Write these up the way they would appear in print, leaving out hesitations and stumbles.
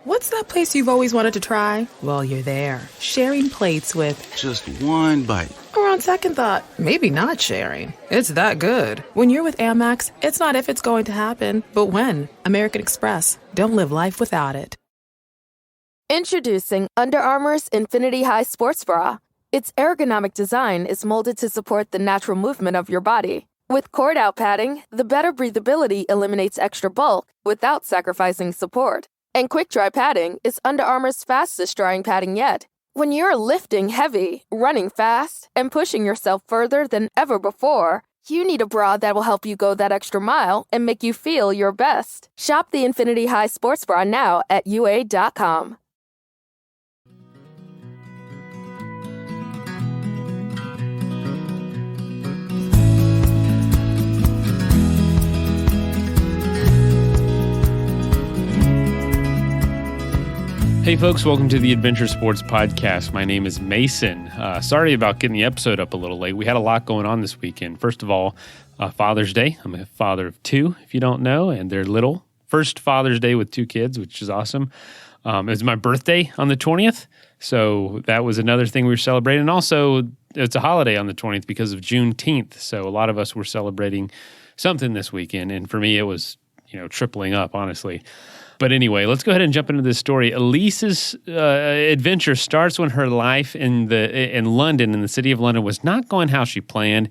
What's that place you've always wanted to try? Well, you're there, sharing plates with... Just one bite. Or on second thought, maybe not sharing. It's that good. When you're with Amex, it's not if it's going to happen, but when. American Express. Don't live life without it. Introducing Under Armour's Infinity High Sports Bra. Its ergonomic design is molded to support the natural movement of your body. With cord-out padding, the better breathability eliminates extra bulk without sacrificing support. And quick-dry padding is Under Armour's fastest-drying padding yet. When you're lifting heavy, running fast, and pushing yourself further than ever before, you need a bra that will help you go that extra mile and make you feel your best. Shop the Infinity High Sports Bra now at UA.com. Hey folks, welcome to the Adventure Sports Podcast. My name is Mason. Sorry about getting the episode up a little late. We had a lot going on this weekend. First of all, Father's Day. I'm a father of two, if you don't know, and they're little. First Father's Day with two kids, which is awesome. It was my birthday on the 20th, so that was another thing we were celebrating. And also, it's a holiday on the 20th because of Juneteenth, so a lot of us were celebrating something this weekend, and for me, it was, tripling up, honestly. But anyway, let's go ahead and jump into this story. Elise's adventure starts when her life in London, in the city of London, was not going how she planned,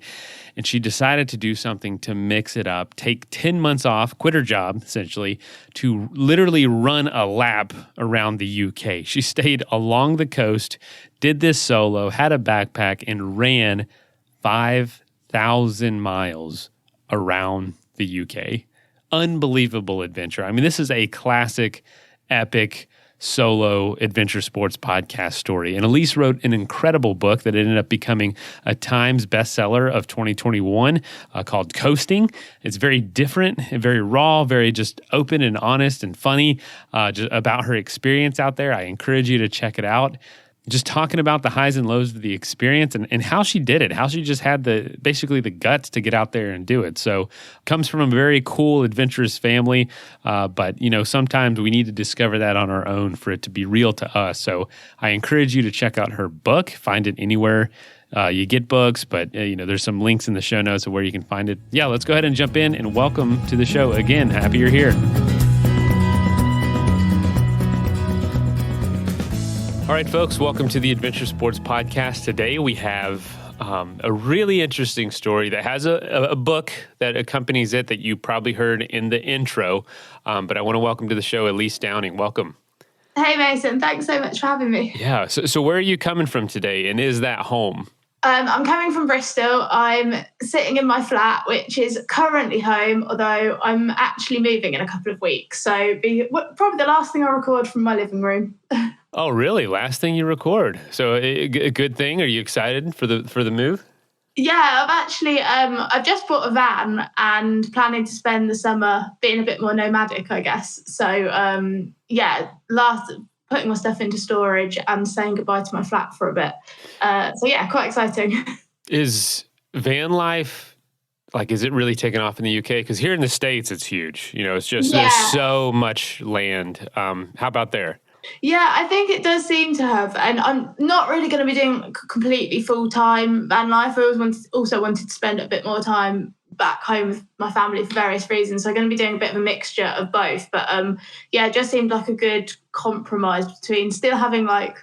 and she decided to do something to mix it up, take 10 months off, quit her job, essentially, to literally run a lap around the UK. She stayed along the coast, did this solo, had a backpack, and ran 5,000 miles around the UK. Unbelievable adventure. I mean, this is a classic, epic, solo adventure sports podcast story. And Elise wrote an incredible book that ended up becoming a Times bestseller of 2021 called Coasting. It's very different, very raw, very just open and honest and funny just about her experience out there. I encourage you to check it out. Just talking about the highs and lows of the experience and how she did it, how she just had basically the guts to get out there and do it. So comes from a very cool, adventurous family, but sometimes we need to discover that on our own for it to be real to us. So I encourage you to check out her book, find it anywhere you get books, but there's some links in the show notes of where you can find it. Yeah, let's go ahead and jump in, and welcome to the show again. Happy you're here. All right, folks, welcome to the Adventure Sports Podcast. Today we have a really interesting story that has a book that accompanies it that you probably heard in the intro. But I want to welcome to the show Elise Downing. Welcome. Hey, Mason. Thanks so much for having me. Yeah. So where are you coming from today, and is that home? I'm coming from Bristol. I'm sitting in my flat, which is currently home, although I'm actually moving in a couple of weeks. So probably the last thing I record from my living room. Oh, really? Last thing you record. So a good thing. Are you excited for the move? Yeah, I've just bought a van and planning to spend the summer being a bit more nomadic, I guess. So putting my stuff into storage and saying goodbye to my flat for a bit. Quite exciting. Is van life, is it really taking off in the UK? Because here in the States, it's huge. It's just there's so much land. How about there? Yeah, I think it does seem to have. And I'm not really going to be doing completely full-time van life. I also wanted to spend a bit more time back home with my family for various reasons. So I'm going to be doing a bit of a mixture of both. But it just seemed like a good compromise between still having a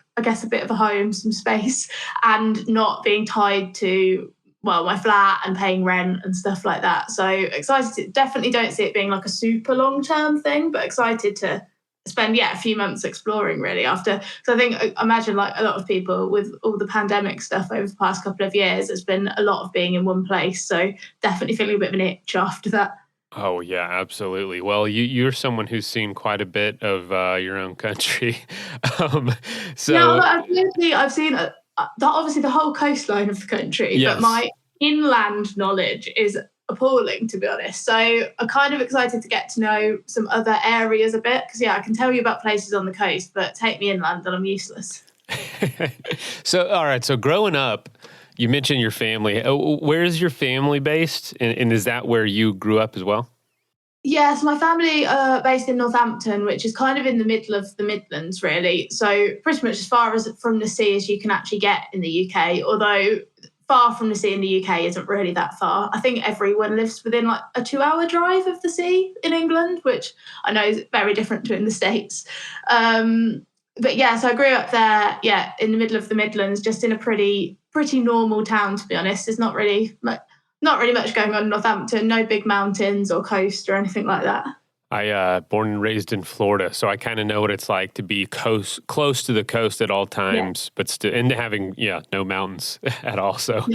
bit of a home, some space, and not being tied to, my flat and paying rent and stuff like that. So excited. Definitely don't see it being a super long-term thing, but excited to spend a few months exploring really after. So I imagine like a lot of people with all the pandemic stuff over the past couple of years, it's been a lot of being in one place. So definitely feeling a bit of an itch after that. Oh yeah, absolutely. Well, you're someone who's seen quite a bit of your own country. I've seen obviously the whole coastline of the country, yes. But my inland knowledge is appalling, to be honest. So I'm kind of excited to get to know some other areas a bit because I can tell you about places on the coast, but take me inland and I'm useless. So all right, so growing up, you mentioned your family. Where is your family based, and is that where you grew up as well? Yes, my family are based in Northampton, which is kind of in the middle of the Midlands, really. So pretty much as far as from the sea as you can actually get in the UK, although far from the sea in the UK isn't really that far. I think everyone lives within like a 2-hour drive of the sea in England, which I know is very different to in the States. But yeah, so I grew up there, yeah, in the middle of the Midlands, just in a pretty normal town, to be honest. There's not really much going on in Northampton, no big mountains or coast or anything like that. I born and raised in Florida, so I kind of know what it's like to be close to the coast at all times, but still, and having no mountains at all. So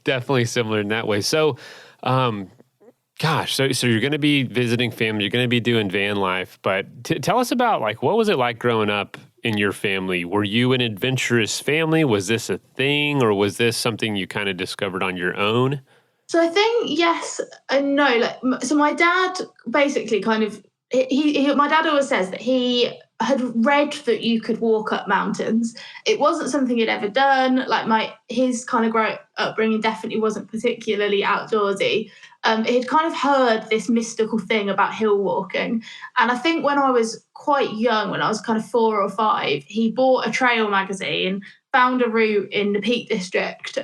definitely similar in that way. So, gosh, so you're going to be visiting family, you're going to be doing van life, but tell us about like what was it like growing up in your family? Were you an adventurous family? Was this a thing, or was this something you kind of discovered on your own? So I think yes and no. So my dad basically kind of my dad always says that he had read that you could walk up mountains. It wasn't something he'd ever done. Like his kind of upbringing definitely wasn't particularly outdoorsy. He'd kind of heard this mystical thing about hill walking, and I think when I was quite young, when I was kind of 4 or 5, he bought a trail magazine, found a route in the Peak District.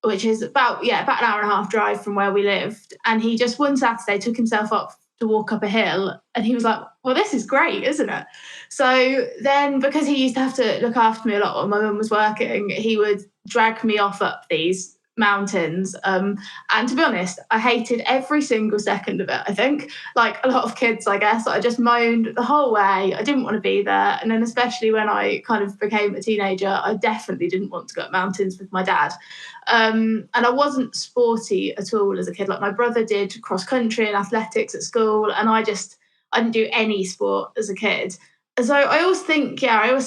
Which is about an hour and a half drive from where we lived. And he just one Saturday took himself up to walk up a hill. And he was like, well, this is great, isn't it? So then, because he used to have to look after me a lot when my mum was working, he would drag me off up these mountains. And to be honest, I hated every single second of it, I think. Like a lot of kids, I guess. I just moaned the whole way. I didn't want to be there. And then especially when I kind of became a teenager, I definitely didn't want to go up mountains with my dad. And I wasn't sporty at all as a kid. Like my brother did cross country and athletics at school, and I didn't do any sport as a kid. So I always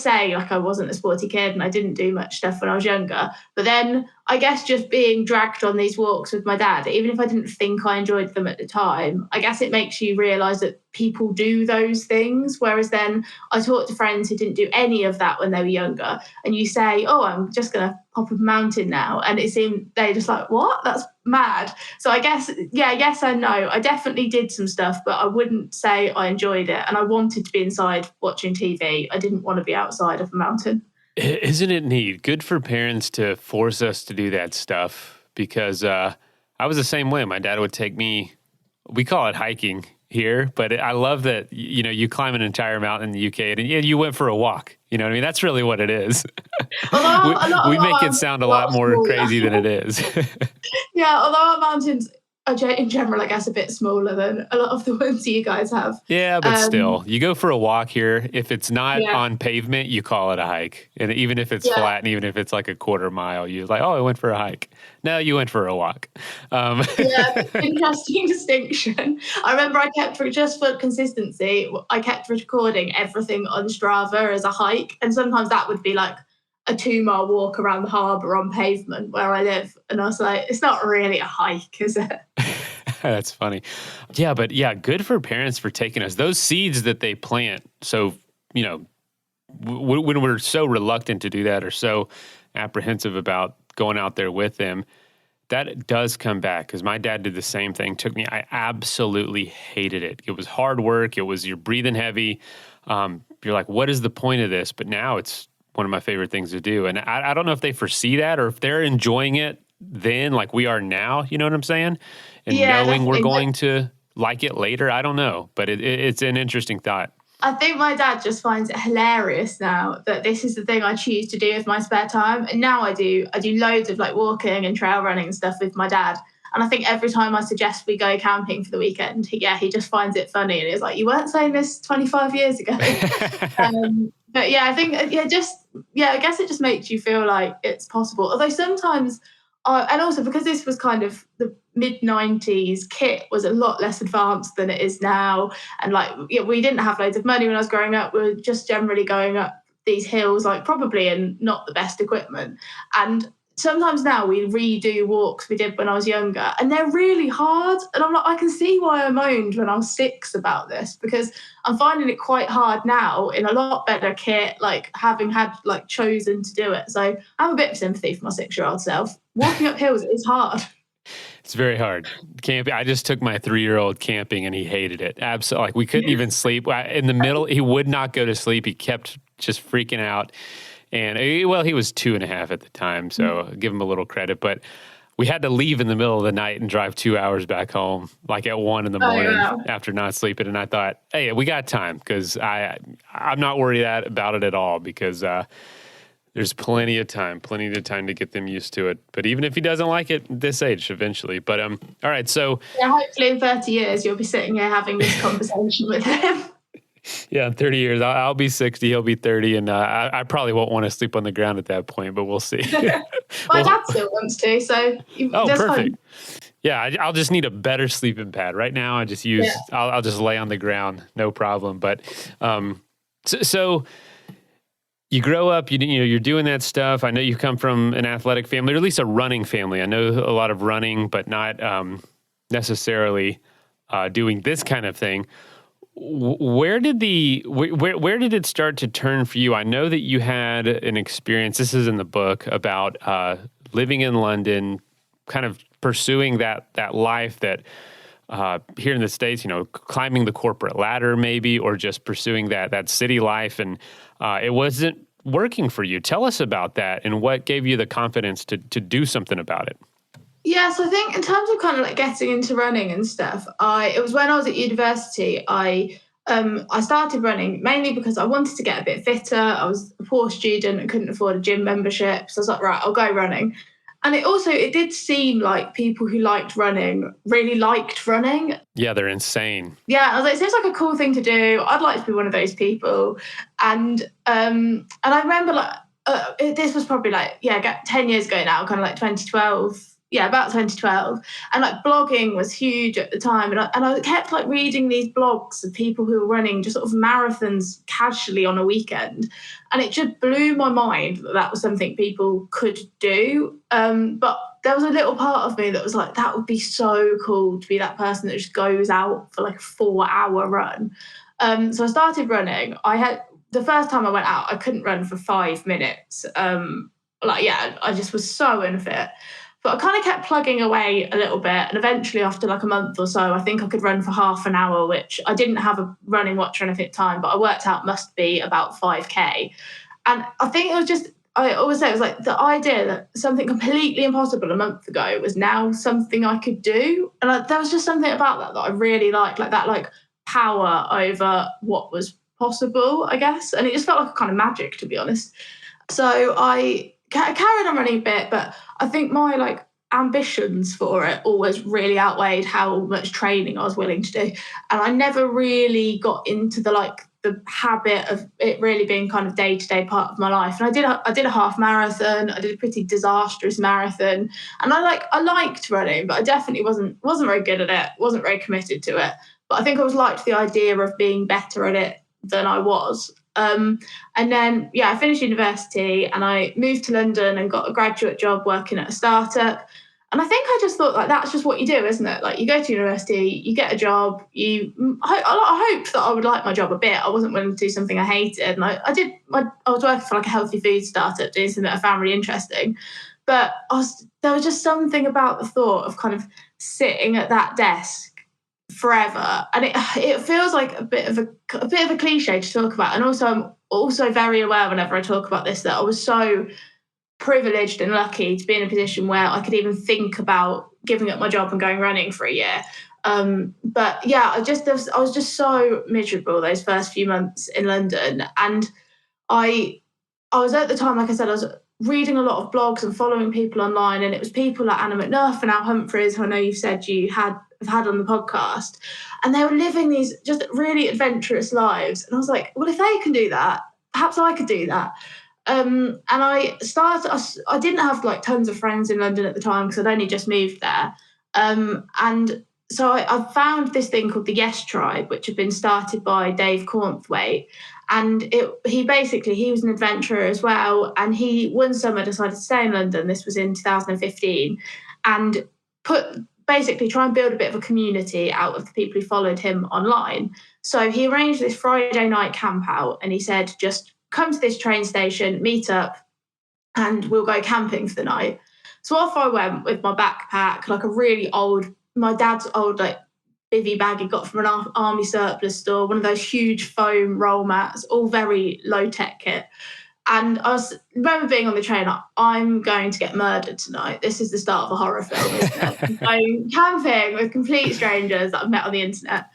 say like I wasn't a sporty kid and I didn't do much stuff when I was younger. But then I guess just being dragged on these walks with my dad, even if I didn't think I enjoyed them at the time, I guess it makes you realise that people do those things. Whereas then I talked to friends who didn't do any of that when they were younger, and you say, oh, I'm just going to pop up a mountain now. And it seemed they just like, what? That's mad. So I guess, yes and no. I definitely did some stuff, but I wouldn't say I enjoyed it. And I wanted to be inside watching TV. I didn't want to be outside of a mountain. Isn't it neat? Good for parents to force us to do that stuff, because I was the same way. My dad would take me, we call it hiking here, but I love that, you climb an entire mountain in the UK and you went for a walk. You know what I mean? That's really what it is. We make it sound a lot more crazy than it is. Yeah, although our mountains are in general, I guess, a bit smaller than a lot of the ones you guys have. Yeah, but still, you go for a walk here. If it's not on pavement, you call it a hike. And even if it's flat, and even if it's like a quarter mile, you're like, oh, I went for a hike. No, you went for a walk. Interesting distinction. I remember just for consistency, I kept recording everything on Strava as a hike. And sometimes that would be like a 2-mile walk around the harbour on pavement where I live. And I was like, it's not really a hike, is it? That's funny. Yeah, but good for parents for taking us. Those seeds that they plant. So, when we're so reluctant to do that or so apprehensive about going out there with them, that does come back, because my dad did the same thing. I absolutely hated it. It was hard work. You're breathing heavy. You're like, what is the point of this? But now it's one of my favorite things to do. And I don't know if they foresee that or if they're enjoying it then like we are now, you know what I'm saying? And knowing we're going to like it later, I don't know. But it's an interesting thought. I think my dad just finds it hilarious now that this is the thing I choose to do with my spare time. And now I do loads of like walking and trail running and stuff with my dad. And I think every time I suggest we go camping for the weekend, he just finds it funny. And he's like, you weren't saying this 25 years ago. But I think, I guess it just makes you feel like it's possible. Although sometimes, and also because this was kind of the mid-90s, kit was a lot less advanced than it is now. And we didn't have loads of money when I was growing up. We were just generally going up these hills, like probably in not the best equipment. And sometimes now we redo walks we did when I was younger, and they're really hard. And I'm like, I can see why I moaned when I was 6 about this, because I'm finding it quite hard now in a lot better kit, like having had chosen to do it. So I have a bit of sympathy for my 6-year-old self. Walking up hills is hard. It's very hard. Camping. I just took my 3-year-old camping and he hated it. Absolutely. Like we couldn't even sleep. In the middle, he would not go to sleep. He kept just freaking out. And he was 2.5 at the time, so give him a little credit. But we had to leave in the middle of the night and drive 2 hours back home, like at 1 in the morning after not sleeping. And I thought, hey, we got time, because I'm not worried about it at all, because there's plenty of time to get them used to it. But even if he doesn't like it at this age, eventually. But all right, so hopefully in 30 years you'll be sitting here having this conversation with him. Yeah, in 30 years, I'll be 60, he'll be 30, and I probably won't want to sleep on the ground at that point, but we'll see. My dad still wants to, so that's perfect. Fine. Yeah, I'll just need a better sleeping pad. Right now, I just use I'll just lay on the ground, no problem. But so you grow up, you're doing that stuff. I know you come from an athletic family, or at least a running family. I know a lot of running, but not necessarily doing this kind of thing. Where did it start to turn for you? I know that you had an experience, this is in the book, about living in London, kind of pursuing that life that here in the States, climbing the corporate ladder maybe, or just pursuing that city life, and it wasn't working for you. Tell us about that and what gave you the confidence to do something about it. Yeah, so I think in terms of kind of like getting into running and stuff, it was when I was at university, I started running mainly because I wanted to get a bit fitter. I was a poor student and couldn't afford a gym membership. So I was like, right, I'll go running. And it did seem like people who liked running really liked running. Yeah, they're insane. Yeah, I was like, it seems like a cool thing to do. I'd like to be one of those people. And I remember this was probably 10 years ago now, kind of like 2012. Yeah, about 2012. And blogging was huge at the time. And I kept reading these blogs of people who were running just sort of marathons casually on a weekend. And it just blew my mind that was something people could do. But there was a little part of me that was like, that would be so cool to be that person that just goes out for a 4-hour run. So I started running. The first time I went out, I couldn't run for 5 minutes. I just was so unfit. But I kind of kept plugging away a little bit. And eventually, after a month or so, I think I could run for half an hour, which I didn't have a running watch or anything at the time, but I worked out must be about 5K. And I think it was just, I always say, it was the idea that something completely impossible a month ago was now something I could do. And there was just something about that I really liked, that power over what was possible, I guess. And it just felt like a kind of magic, to be honest. So I carried on running a bit, but I think my ambitions for it always really outweighed how much training I was willing to do. And I never really got into the habit of it really being kind of day-to-day part of my life. And I did a half marathon. I did a pretty disastrous marathon. And I liked running, but I definitely wasn't very good at it, wasn't very committed to it. But I think I liked the idea of being better at it than I was. And then, I finished university and I moved to London and got a graduate job working at a startup. And I think I just thought that's just what you do, isn't it? You go to university, you get a job. I hoped that I would like my job a bit. I wasn't willing to do something I hated. And I was working for a healthy food startup, doing something I found really interesting. But there was just something about the thought of kind of sitting at that desk forever, and it feels like a bit of a cliche to talk about. And also, I'm also very aware whenever I talk about this that I was so privileged and lucky to be in a position where I could even think about giving up my job and going running for a year. But I was just so miserable those first few months in London, and I was at the time, like I said, I was reading a lot of blogs and following people online, and it was people like Anna McNuff and Al Humphreys, who I know you've said you have had on the podcast, and they were living these just really adventurous lives. And I was like, well, if they can do that, perhaps I could do that. And I didn't have tons of friends in London at the time because I'd only just moved there. And so I found this thing called the Yes Tribe, which had been started by Dave Cornthwaite. And he was an adventurer as well. And he one summer decided to stay in London. This was in 2015, and basically try and build a bit of a community out of the people who followed him online. So he arranged this Friday night camp out, and he said, just come to this train station, meet up, and we'll go camping for the night. So off I went with my backpack, like a really old, my dad's old like bivvy bag he got from an army surplus store, one of those huge foam roll mats, all very low tech kit. And remember being on the train, like, I'm going to get murdered tonight. This is the start of a horror film, isn't it? I'm camping with complete strangers that I've met on the internet.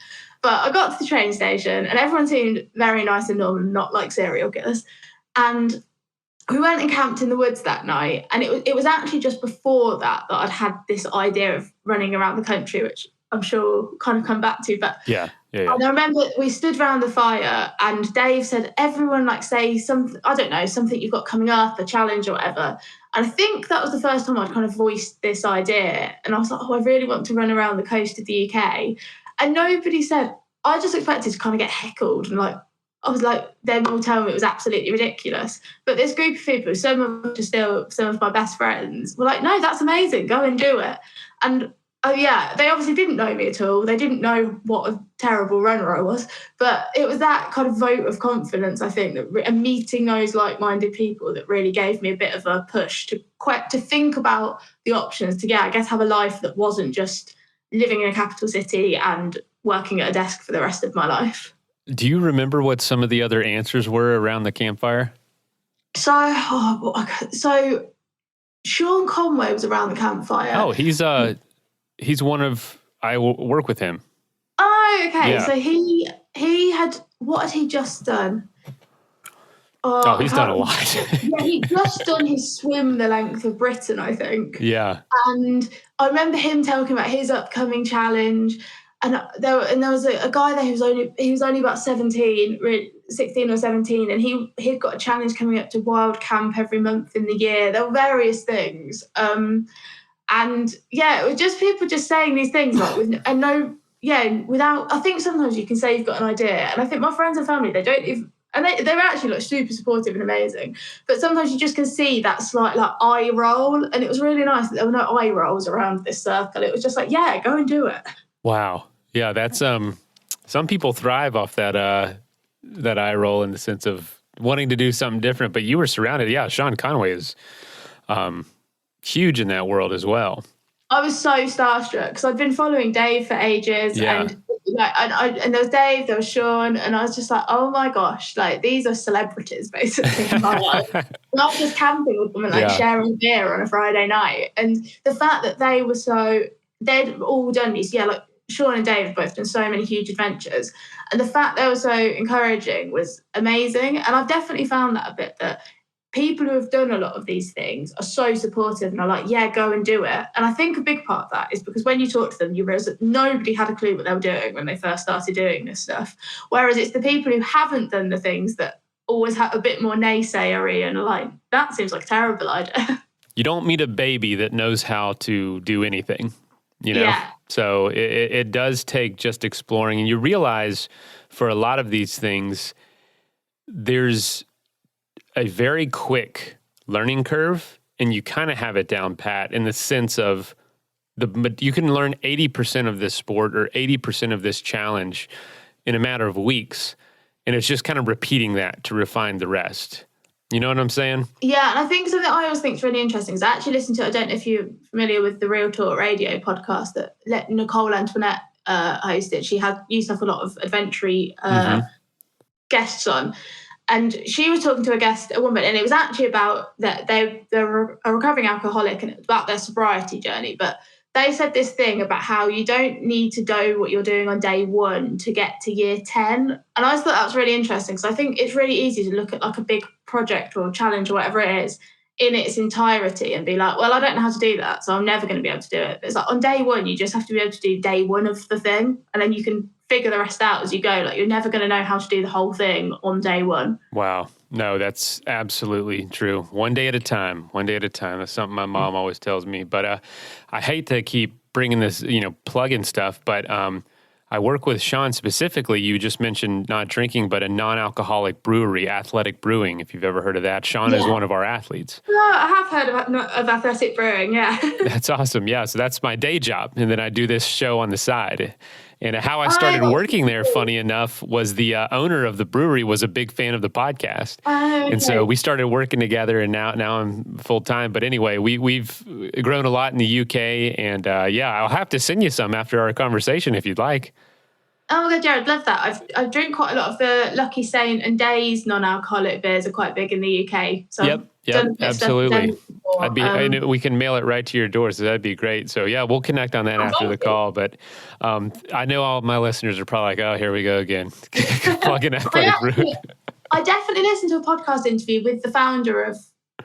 But I got to the train station and everyone seemed very nice and normal, not like serial killers. And we went and camped in the woods that night. And it was actually just before that I'd had this idea of running around the country, which I'm sure we'll kind of come back to. But yeah. And I remember we stood around the fire and Dave said, everyone like say something, I don't know, something you've got coming up, a challenge or whatever. And I think that was the first time I'd kind of voiced this idea. And I was like, I really want to run around the coast of the UK. And nobody said, I just expected to kind of get heckled. And like, I was like, them all telling me it was absolutely ridiculous. But this group of people, some of them are still some of my best friends, were like, no, that's amazing. Go and do it. And oh yeah, they obviously didn't know me at all. They didn't know what a terrible runner I was. But it was that kind of vote of confidence, I think, and meeting those like-minded people that really gave me a bit of a push to think about the options, to, I guess, have a life that wasn't just living in a capital city and working at a desk for the rest of my life. Do you remember what some of the other answers were around the campfire? So Sean Conway was around the campfire. Oh, he's one of, I work with him. Oh, okay. Yeah. So he had, what had he just done? Oh, he's done a lot. Yeah, he'd just done his swim the length of Britain, I think. Yeah. And I remember him talking about his upcoming challenge. And there was a guy there who was only about 16 or 17, and he'd got a challenge coming up to Wild Camp every month in the year. There were various things. And yeah, it was just people just saying these things without, I think sometimes you can say you've got an idea. And I think my friends and family, they don't even, and they're actually like super supportive and amazing. But sometimes you just can see that slight like eye roll. And it was really nice that there were no eye rolls around this circle. It was just like, yeah, go and do it. Wow. Yeah. That's, some people thrive off that eye roll in the sense of wanting to do something different, but you were surrounded. Yeah. Sean Conway is, huge in that world as well. I was so starstruck because I'd been following Dave for ages, and and there was Dave, there was Sean, and I was just like, oh my gosh, like these are celebrities basically in my life. And I was just camping with them and sharing beer on a Friday night, and the fact that they'd all done these, like Sean and Dave have both done so many huge adventures, and the fact they were so encouraging was amazing. And I've definitely found that a bit, that people who have done a lot of these things are so supportive and are like, yeah, go and do it. And I think a big part of that is because when you talk to them, you realise that nobody had a clue what they were doing when they first started doing this stuff. Whereas it's the people who haven't done the things that always have a bit more naysayery and are like, that seems like a terrible idea. You don't meet a baby that knows how to do anything, you know? Yeah. So it does take just exploring. And you realize for a lot of these things, there's a very quick learning curve, and you kind of have it down pat in the sense of you can learn 80% of this sport or 80% of this challenge in a matter of weeks. And it's just kind of repeating that to refine the rest. You know what I'm saying? Yeah, and I think something I always think is really interesting is I actually listened to, I don't know if you're familiar with the Real Talk Radio podcast that Nicole Antoinette hosted. She used to have a lot of adventure guests on. And she was talking to a woman, and it was actually about that they're a recovering alcoholic, and it was about their sobriety journey. But they said this thing about how you don't need to do what you're doing on day 1 to get to year 10. And I just thought that was really interesting, because I think it's really easy to look at like a big project or challenge or whatever it is in its entirety and be like, well, I don't know how to do that, so I'm never going to be able to do it. But it's like on day 1, you just have to be able to do day 1 of the thing, and then you can figure the rest out as you go. Like you're never going to know how to do the whole thing on day 1. Wow. No, that's absolutely true. One day at a time. That's something my mom always tells me. But I hate to keep bringing this, plugging stuff, but I work with Sean specifically. You just mentioned not drinking, but a non-alcoholic brewery, Athletic Brewing, if you've ever heard of that. Sean is one of our athletes. No, I have heard of Athletic Brewing, yeah. That's awesome, yeah. So that's my day job. And then I do this show on the side. And how I started working there, funny enough, was the owner of the brewery was a big fan of the podcast. Okay. And so we started working together, and now I'm full time. But anyway, we've grown a lot in the UK, and I'll have to send you some after our conversation if you'd like. Oh my God, Jared, love that. I've drank quite a lot of the Lucky Saint and Days non-alcoholic beers are quite big in the UK. So Yep, absolutely. We can mail it right to your door, so that'd be great. So yeah, we'll connect on that after the call. But I know all of my listeners are probably like, "Oh, here we go again, plugging Athletic Brewing." I definitely listened to a podcast interview with the founder of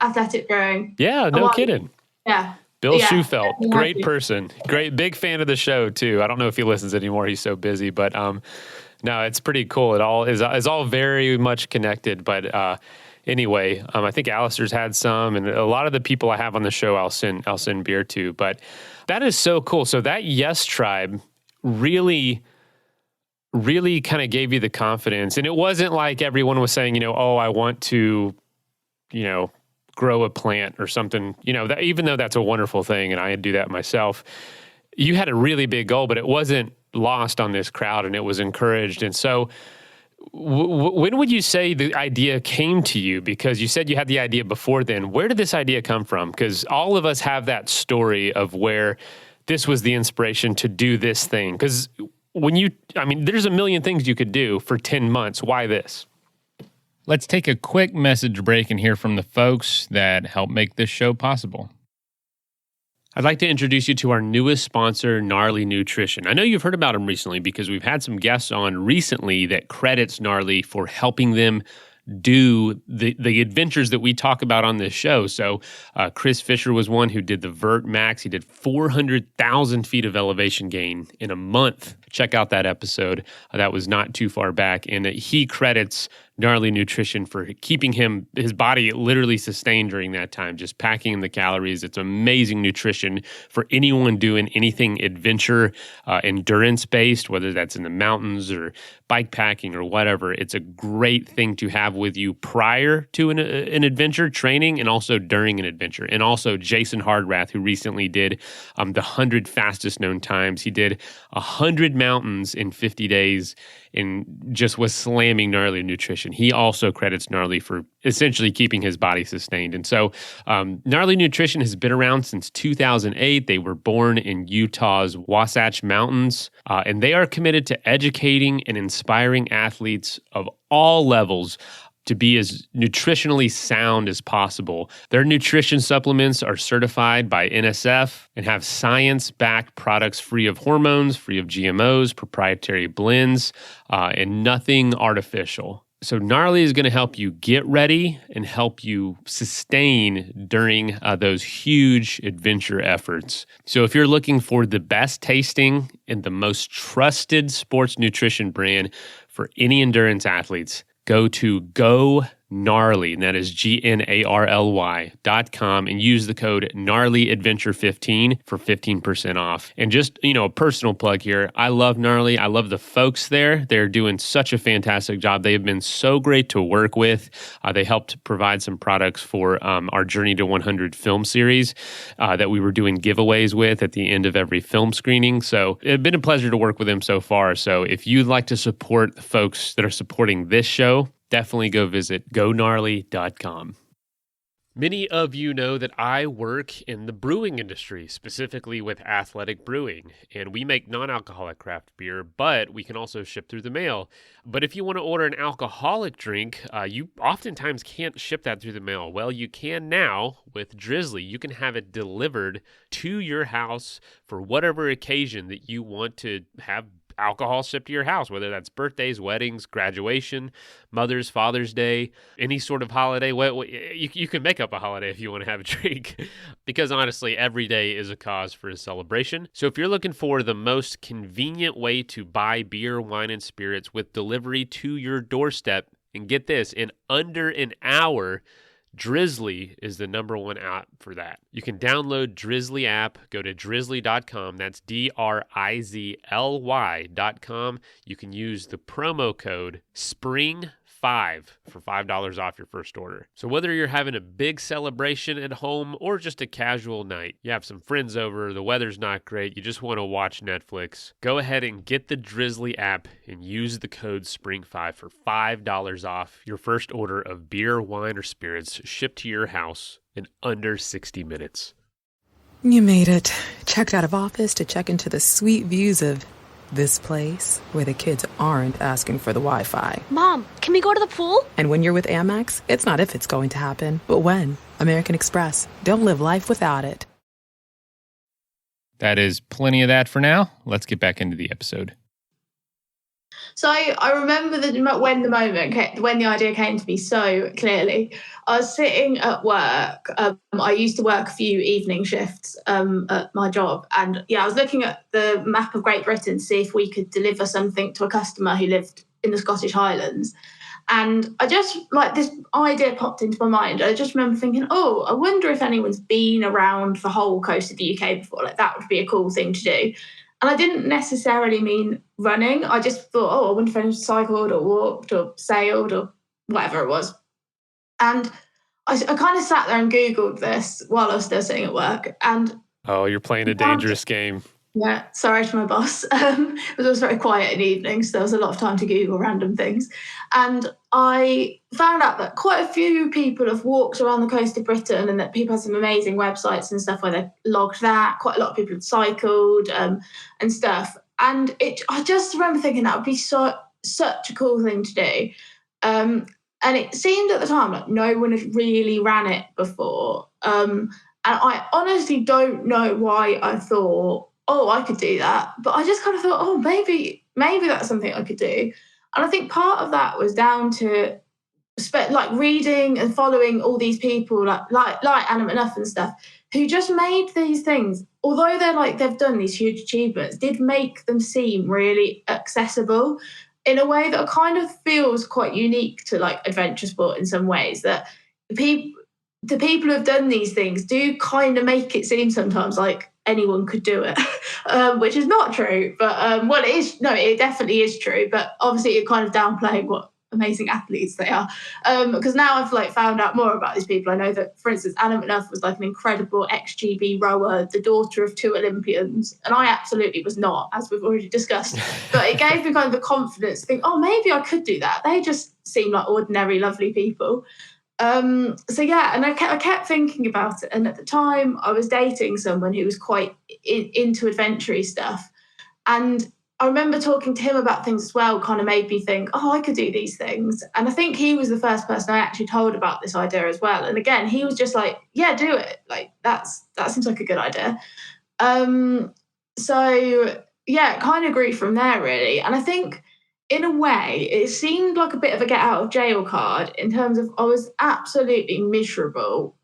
Athletic Brewing. Yeah, no kidding. Yeah. Bill Schufelt, great person, great, big fan of the show too. I don't know if he listens anymore; he's so busy. But no, it's pretty cool. It all is all very much connected. But anyway, I think Alistair's had some, and a lot of the people I have on the show, I'll send beer to. But that is so cool. So that Yes Tribe really kind of gave you the confidence, and it wasn't like everyone was saying, oh, I want to, grow a plant or something, that, even though that's a wonderful thing and I do that myself, you had a really big goal, but it wasn't lost on this crowd and it was encouraged. And so when would you say the idea came to you? Because you said you had the idea before then. Where did this idea come from? Because all of us have that story of where this was the inspiration to do this thing. Because there's a million things you could do for 10 months. Why this? Let's take a quick message break and hear from the folks that help make this show possible. I'd like to introduce you to our newest sponsor, Gnarly Nutrition. I know you've heard about them recently because we've had some guests on recently that credits Gnarly for helping them do the adventures that we talk about on this show. So Chris Fisher was one who did the Vert Max. He did 400,000 feet of elevation gain in a month. Check out that episode. That was not too far back. And he credits Gnarly Nutrition for keeping his body literally sustained during that time, just packing in the calories. It's amazing nutrition for anyone doing anything adventure, endurance-based, whether that's in the mountains or bike packing or whatever. It's a great thing to have with you prior to an adventure training and also during an adventure. And also Jason Hardrath, who recently did the 100 fastest known times. He did 100 mountains in 50 days and just was slamming Gnarly Nutrition. He also credits Gnarly for essentially keeping his body sustained. And so Gnarly Nutrition has been around since 2008. They were born in Utah's Wasatch Mountains, and they are committed to educating and inspiring athletes of all levels to be as nutritionally sound as possible. Their nutrition supplements are certified by NSF and have science-backed products free of hormones, free of GMOs, proprietary blends, and nothing artificial. So Gnarly is going to help you get ready and help you sustain during those huge adventure efforts. So if you're looking for the best tasting and the most trusted sports nutrition brand for any endurance athletes, go to GoGnarly, and that is GNARLY.com, and use the code GNARLYADVENTURE15 for 15% off. And just, a personal plug here. I love Gnarly. I love the folks there. They're doing such a fantastic job. They have been so great to work with. They helped provide some products for our Journey to 100 film series that we were doing giveaways with at the end of every film screening. So it's been a pleasure to work with them so far. So if you'd like to support the folks that are supporting this show, definitely go visit GoGnarly.com. Many of you know that I work in the brewing industry, specifically with Athletic Brewing, and we make non-alcoholic craft beer, but we can also ship through the mail. But if you want to order an alcoholic drink, you oftentimes can't ship that through the mail. Well, you can now with Drizzly. You can have it delivered to your house for whatever occasion that you want to have alcohol shipped to your house, whether that's birthdays, weddings, graduation, Mother's, Father's Day, any sort of holiday. You can make up a holiday if you want to have a drink, because honestly, every day is a cause for a celebration. So if you're looking for the most convenient way to buy beer, wine, and spirits with delivery to your doorstep, and get this, in under an hour, Drizzly is the #1 app for that. You can download Drizzly app, go to drizzly.com, that's DRIZLY.com. You can use the promo code SPRING 5 for $5 off your first order. So whether you're having a big celebration at home or just a casual night, you have some friends over, the weather's not great, you just want to watch Netflix, go ahead and get the Drizzly app and use the code SPRING5 for $5 off your first order of beer, wine, or spirits shipped to your house in under 60 minutes. You made it. Checked out of office to check into the sweet views of this place where the kids aren't asking for the Wi-Fi. Mom, can we go to the pool? And when you're with Amex, it's not if it's going to happen, but when. American Express. Don't live life without it. That is plenty of that for now. Let's get back into the episode. So I remember when the idea came to me so clearly. I was sitting at work. I used to work a few evening shifts at my job. And I was looking at the map of Great Britain to see if we could deliver something to a customer who lived in the Scottish Highlands. And I just, this idea popped into my mind. I just remember thinking, I wonder if anyone's been around the whole coast of the UK before. That would be a cool thing to do. And I didn't necessarily mean running. I just thought, I wonder if anyone cycled or walked or sailed or whatever it was. And I kind of sat there and Googled this while I was still sitting at work. And you're playing a dangerous game. Yeah, sorry to my boss. It was very quiet in the evening, so there was a lot of time to Google random things. And I found out that quite a few people have walked around the coast of Britain and that people have some amazing websites and stuff where they logged that. Quite a lot of people have cycled and stuff. And I just remember thinking that would be such a cool thing to do. And it seemed at the time like no one had really ran it before. And I honestly don't know why I thought, I could do that. But I just kind of thought, maybe that's something I could do. And I think part of that was down to reading and following all these people like Animate Enough and stuff who just made these things, although they've done these huge achievements, did make them seem really accessible in a way that kind of feels quite unique to adventure sport in some ways, that the people who have done these things do kind of make it seem sometimes like anyone could do it, which is not true. But it is. No, it definitely is true. But obviously, you're kind of downplaying what amazing athletes they are. Because now I've found out more about these people. I know that, for instance, Animate Enough was an incredible XGB rower, the daughter of 2 Olympians, and I absolutely was not, as we've already discussed. But it gave me kind of the confidence to think, maybe I could do that. They just seem like ordinary, lovely people. And I kept thinking about it. And at the time, I was dating someone who was quite into adventure-y stuff. And I remember talking to him about things as well, kind of made me think, I could do these things. And I think he was the first person I actually told about this idea as well. And again, he was just like, yeah, do it. That seems like a good idea. Kind of grew from there, really. And I think, in a way, it seemed like a bit of a get out of jail card in terms of I was absolutely miserable.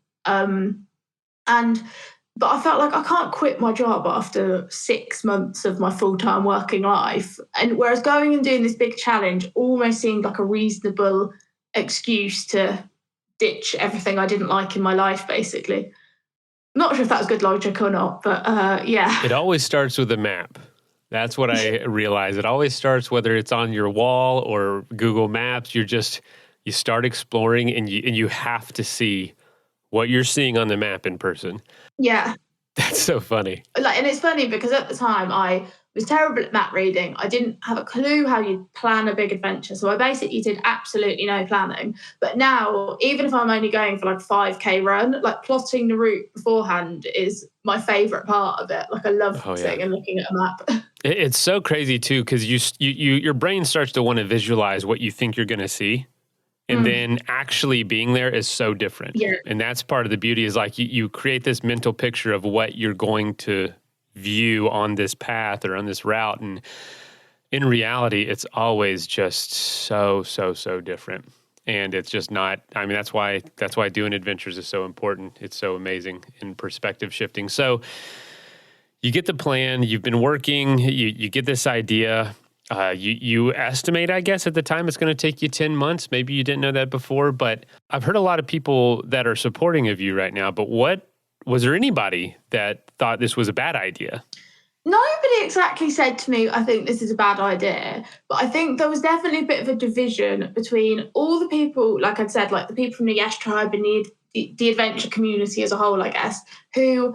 But I felt like I can't quit my job after 6 months of my full-time working life. And whereas going and doing this big challenge almost seemed like a reasonable excuse to ditch everything I didn't like in my life, basically. Not sure if that was good logic or not, but yeah. It always starts with a map. That's what I realize. It always starts, whether it's on your wall or Google Maps, you start exploring and you have to see what you're seeing on the map in person. Yeah. That's so funny. And it's funny because at the time I was terrible at map reading. I didn't have a clue how you plan a big adventure. So I basically did absolutely no planning. But now, even if I'm only going for 5K run, plotting the route beforehand is my favourite part of it. I love sitting and looking at a map. It's so crazy too, because your brain starts to want to visualize what you think you're going to see. And then actually being there is so different. Yeah. And that's part of the beauty is you create this mental picture of what you're going to view on this path or on this route. And in reality, it's always just so different. And it's just not, that's why doing adventures is so important. It's so amazing in perspective shifting. So you get the plan, you've been working, you get this idea. You estimate, I guess, at the time it's going to take you 10 months. Maybe you didn't know that before, but I've heard a lot of people that are supporting of you right now. But was there anybody that thought this was a bad idea? Nobody exactly said to me, I think this is a bad idea. But I think there was definitely a bit of a division between all the people, like I'd said, like the people from the Yes Tribe and the adventure community as a whole, I guess, who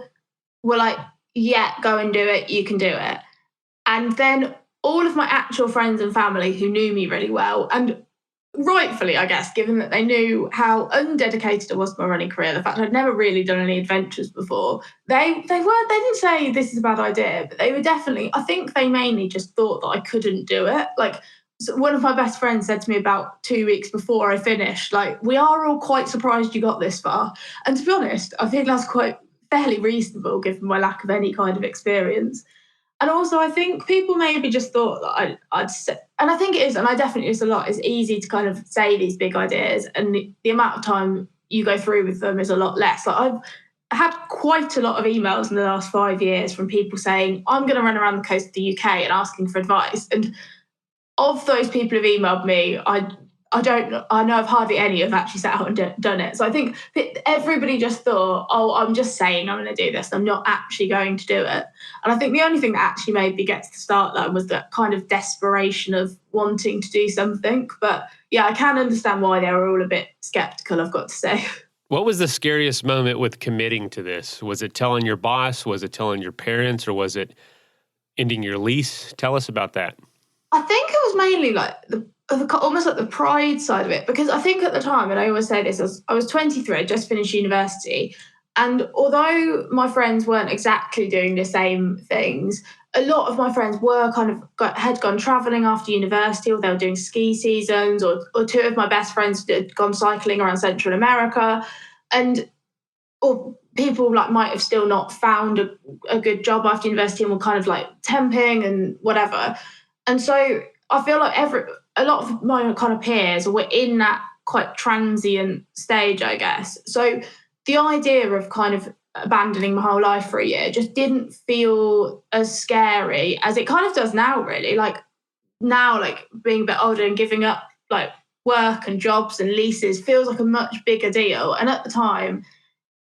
were like, yeah, go and do it, you can do it. And then all of my actual friends and family who knew me really well, and rightfully, I guess, given that they knew how undedicated I was to my running career, the fact I'd never really done any adventures before, they didn't say this is a bad idea, but they were definitely, I think they mainly just thought that I couldn't do it. Like, so one of my best friends said to me about 2 weeks before I finished, like, we are all quite surprised you got this far. And to be honest, I think that's quite fairly reasonable given my lack of any kind of experience. And also, I think people maybe just thought that I'd say, and I think it is, and I definitely is a lot. It's easy to kind of say these big ideas, and the amount of time you go through with them is a lot less. Like I've had quite a lot of emails in the last 5 years from people saying, I'm going to run around the coast of the UK and asking for advice. And of those people who've emailed me, I know of hardly any have actually sat out and done it. So I think that everybody just thought, oh, I'm just saying I'm going to do this. I'm not actually going to do it. And I think the only thing that actually made me get to the start line was that kind of desperation of wanting to do something. But yeah, I can understand why they were all a bit skeptical, I've got to say. What was the scariest moment with committing to this? Was it telling your boss? Was it telling your parents? Or was it ending your lease? Tell us about that. I think it was mainly like almost like the pride side of it, because I think at the time, and I always say this, I was 23, I just finished university, and although my friends weren't exactly doing the same things, a lot of my friends were had gone travelling after university, or they were doing ski seasons, or two of my best friends had gone cycling around Central America, and or people like might have still not found a good job after university and were kind of like temping and whatever. And so I feel like a lot of my kind of peers were in that quite transient stage, I guess. So the idea of kind of abandoning my whole life for a year just didn't feel as scary as it kind of does now, really. Like now, like being a bit older and giving up like work and jobs and leases feels like a much bigger deal. And at the time,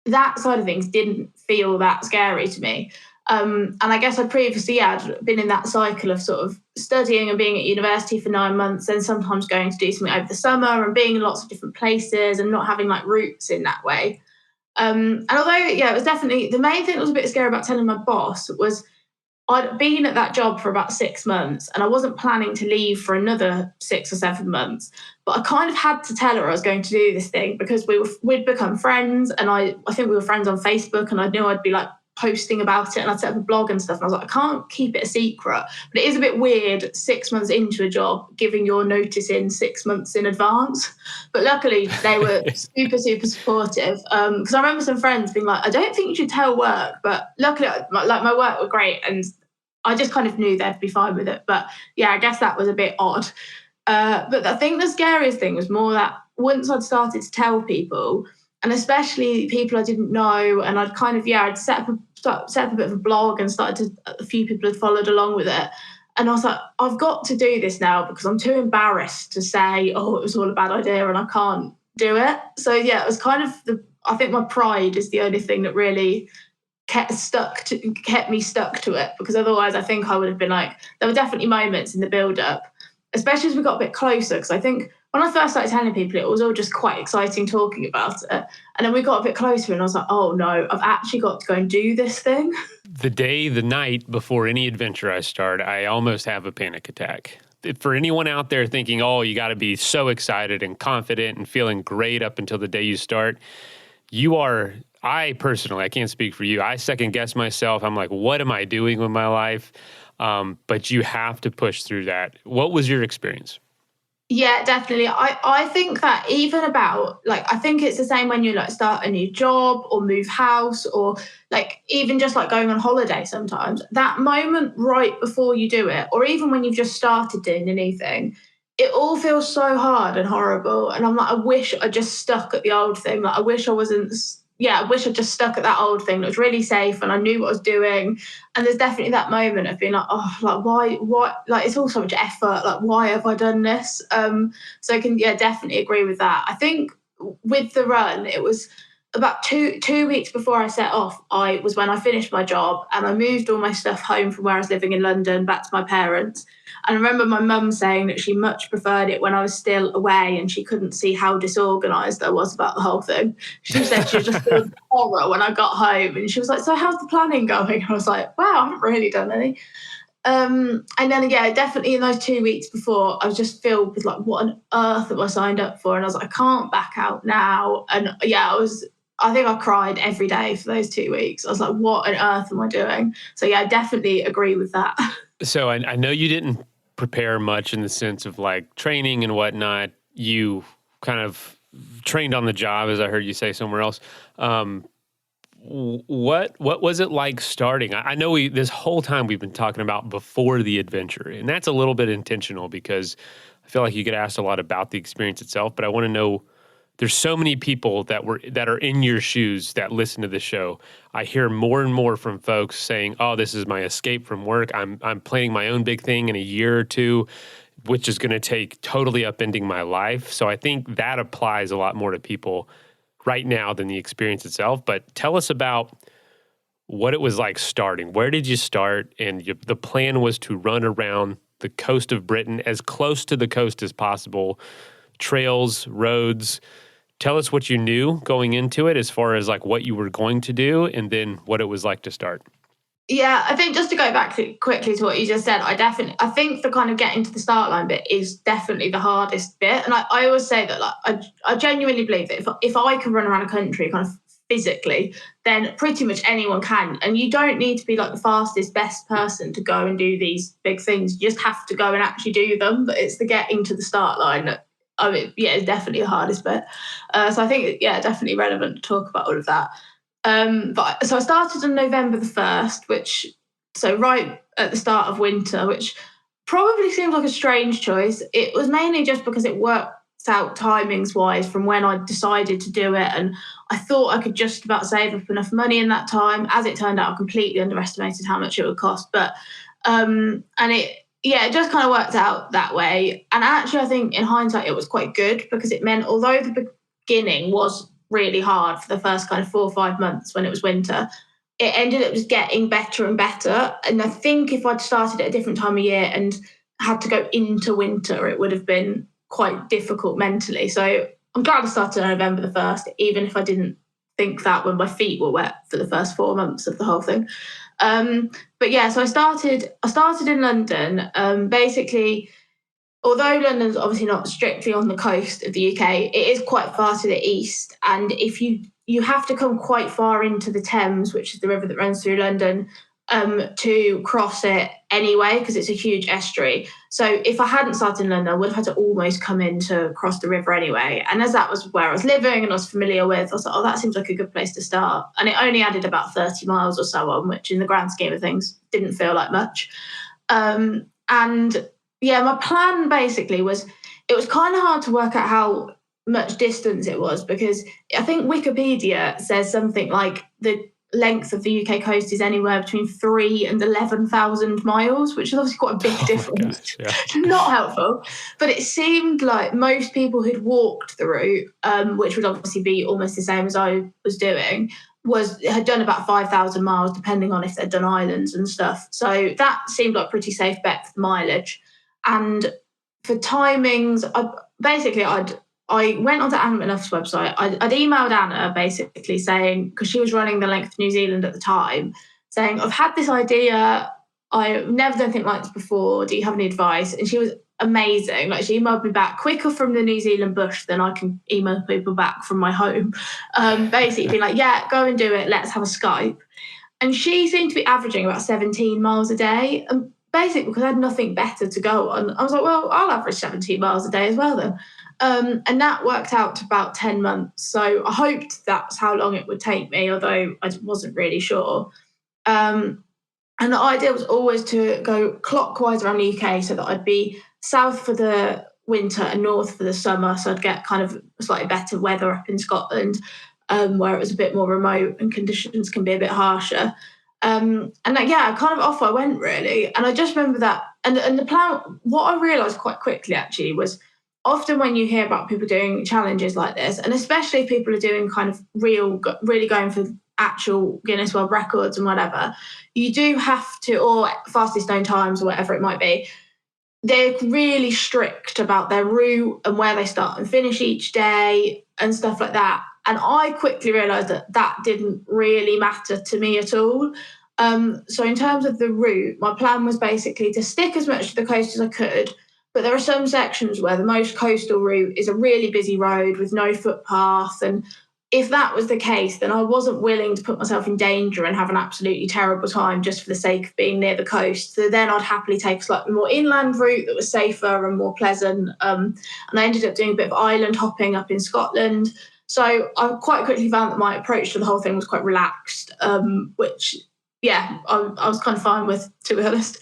that side of things didn't feel that scary to me. And I guess I'd previously had been in that cycle of sort of studying and being at university for 9 months, and sometimes going to do something over the summer and being in lots of different places and not having like roots in that way. And although, yeah, it was definitely the main thing that was a bit scary about telling my boss was I'd been at that job for about 6 months and I wasn't planning to leave for another 6 or 7 months. But I kind of had to tell her I was going to do this thing because we'd become friends, and I think we were friends on Facebook, and I knew I'd be like posting about it, and I'd set up a blog and stuff. And I was like, I can't keep it a secret. But it is a bit weird 6 months into a job giving your notice in 6 months in advance. But luckily they were super, super supportive. Because I remember some friends being like, I don't think you should tell work. But luckily, my work were great, and I just kind of knew they'd be fine with it. But yeah, I guess that was a bit odd. But I think the scariest thing was more that once I'd started to tell people, and especially people I didn't know, and I'd kind of, I'd set up a bit of a blog and a few people had followed along with it. And I was like, I've got to do this now because I'm too embarrassed to say, oh, it was all a bad idea and I can't do it. So yeah, it was kind of I think my pride is the only thing that really kept me stuck to it, because otherwise I think I would have been like, there were definitely moments in the build up, especially as we got a bit closer, because I think when I first started telling people, it was all just quite exciting talking about it. And then we got a bit closer and I was like, oh no, I've actually got to go and do this thing. The night before any adventure I start, I almost have a panic attack. For anyone out there thinking, oh, you got to be so excited and confident and feeling great up until the day you start, I personally, I can't speak for you, I second guess myself. I'm like, what am I doing with my life? But you have to push through that. What was your experience? Yeah, definitely. I think that even about, like, I think it's the same when you like start a new job or move house, or like even just like going on holiday sometimes. That moment right before you do it, or even when you've just started doing a new thing, it all feels so hard and horrible. And I'm like, I wish I just stuck at the old thing. Like, I wish I just stuck at that old thing that was really safe and I knew what I was doing. And there's definitely that moment of being like, oh, like, why, like, it's all so much effort. Like, why have I done this? So I can, definitely agree with that. I think with the run, it was about two weeks before I set off, was when I finished my job and I moved all my stuff home from where I was living in London back to my parents. And I remember my mum saying that she much preferred it when I was still away and she couldn't see how disorganised I was about the whole thing. She said she just felt horror when I got home. And she was like, so how's the planning going? I was like, wow, I haven't really done any. And then, definitely in those 2 weeks before, I was just filled with like, what on earth am I signed up for? And I was like, I can't back out now. And I think I cried every day for those 2 weeks. I was like, what on earth am I doing? So I definitely agree with that. So I know you didn't prepare much in the sense of like training and whatnot. You kind of trained on the job, as I heard you say somewhere else. What was it like starting? I know this whole time we've been talking about before the adventure, and that's a little bit intentional because I feel like you get asked a lot about the experience itself, but I want to know, there's so many people that are in your shoes that listen to this show. I hear more and more from folks saying, "Oh, this is my escape from work. I'm planning my own big thing in a year or two, which is going to take totally upending my life." So I think that applies a lot more to people right now than the experience itself. But tell us about what it was like starting. Where did you start? And the plan was to run around the coast of Britain, as close to the coast as possible, trails, roads. Tell us what you knew going into it as far as like what you were going to do and then what it was like to start. Yeah, I think just to go back quickly to what you just said, I think the kind of getting to the start line bit is definitely the hardest bit. And I always say that like I genuinely believe that if I can run around a country kind of physically, then pretty much anyone can. And you don't need to be like the fastest, best person to go and do these big things. You just have to go and actually do them. But it's the getting to the start line that, it's definitely the hardest bit. So I think, definitely relevant to talk about all of that. So I started on November the 1st, so right at the start of winter, which probably seemed like a strange choice. It was mainly just because it worked out timings wise from when I decided to do it. And I thought I could just about save up enough money in that time. As it turned out, I completely underestimated how much it would cost. But, it just kind of worked out that way. And actually, I think in hindsight, it was quite good because it meant, although the beginning was really hard for the first kind of 4 or 5 months when it was winter, it ended up just getting better and better. And I think if I'd started at a different time of year and had to go into winter, it would have been quite difficult mentally. So I'm glad I started on November the 1st, even if I didn't think that when my feet were wet for the first 4 months of the whole thing. So I started in London. Basically, although London's obviously not strictly on the coast of the UK, it is quite far to the east. And if you have to come quite far into the Thames, which is the river that runs through London, to cross it anyway, because it's a huge estuary. So if I hadn't started in London, I would have had to almost come in to cross the river anyway. And as that was where I was living and I was familiar with, I was like, oh, that seems like a good place to start. And it only added about 30 miles or so on, which in the grand scheme of things didn't feel like much. My plan basically was, it was kind of hard to work out how much distance it was, because I think Wikipedia says something like the length of the UK coast is anywhere between 3,000 and 11,000 miles, which is obviously quite a big difference. Gosh, yeah. Not helpful. But it seemed like most people who'd walked the route, which would obviously be almost the same as I was doing, had done about 5,000 miles, depending on if they'd done islands and stuff. So that seemed like a pretty safe bet for the mileage. And for timings, I went onto Anna Minogue's website. I'd emailed Anna basically saying, because she was running the length of New Zealand at the time, saying, I've had this idea. I've never done anything like this before. Do you have any advice? And she was amazing. Like, she emailed me back quicker from the New Zealand bush than I can email people back from my home. Basically being like, yeah, go and do it. Let's have a Skype. And she seemed to be averaging about 17 miles a day. And basically, because I had nothing better to go on, I was like, well, I'll average 17 miles a day as well then. And that worked out to about 10 months. So I hoped that's how long it would take me, although I wasn't really sure. And the idea was always to go clockwise around the UK so that I'd be south for the winter and north for the summer. So I'd get kind of slightly better weather up in Scotland, where it was a bit more remote and conditions can be a bit harsher. Kind of off I went really. And I just remember that. And the plan, what I realised quite quickly actually was, often when you hear about people doing challenges like this, and especially if people are doing kind of really going for actual Guinness World Records and whatever, you do have to, or fastest known times or whatever it might be, they're really strict about their route and where they start and finish each day and stuff like that. And I quickly realised that that didn't really matter to me at all. So in terms of the route, my plan was basically to stick as much to the coast as I could. But there are some sections where the most coastal route is a really busy road with no footpath. And if that was the case, then I wasn't willing to put myself in danger and have an absolutely terrible time just for the sake of being near the coast. So then I'd happily take a slightly more inland route that was safer and more pleasant. And I ended up doing a bit of island hopping up in Scotland. So I quite quickly found that my approach to the whole thing was quite relaxed, which, yeah, I was kind of fine with, to be honest.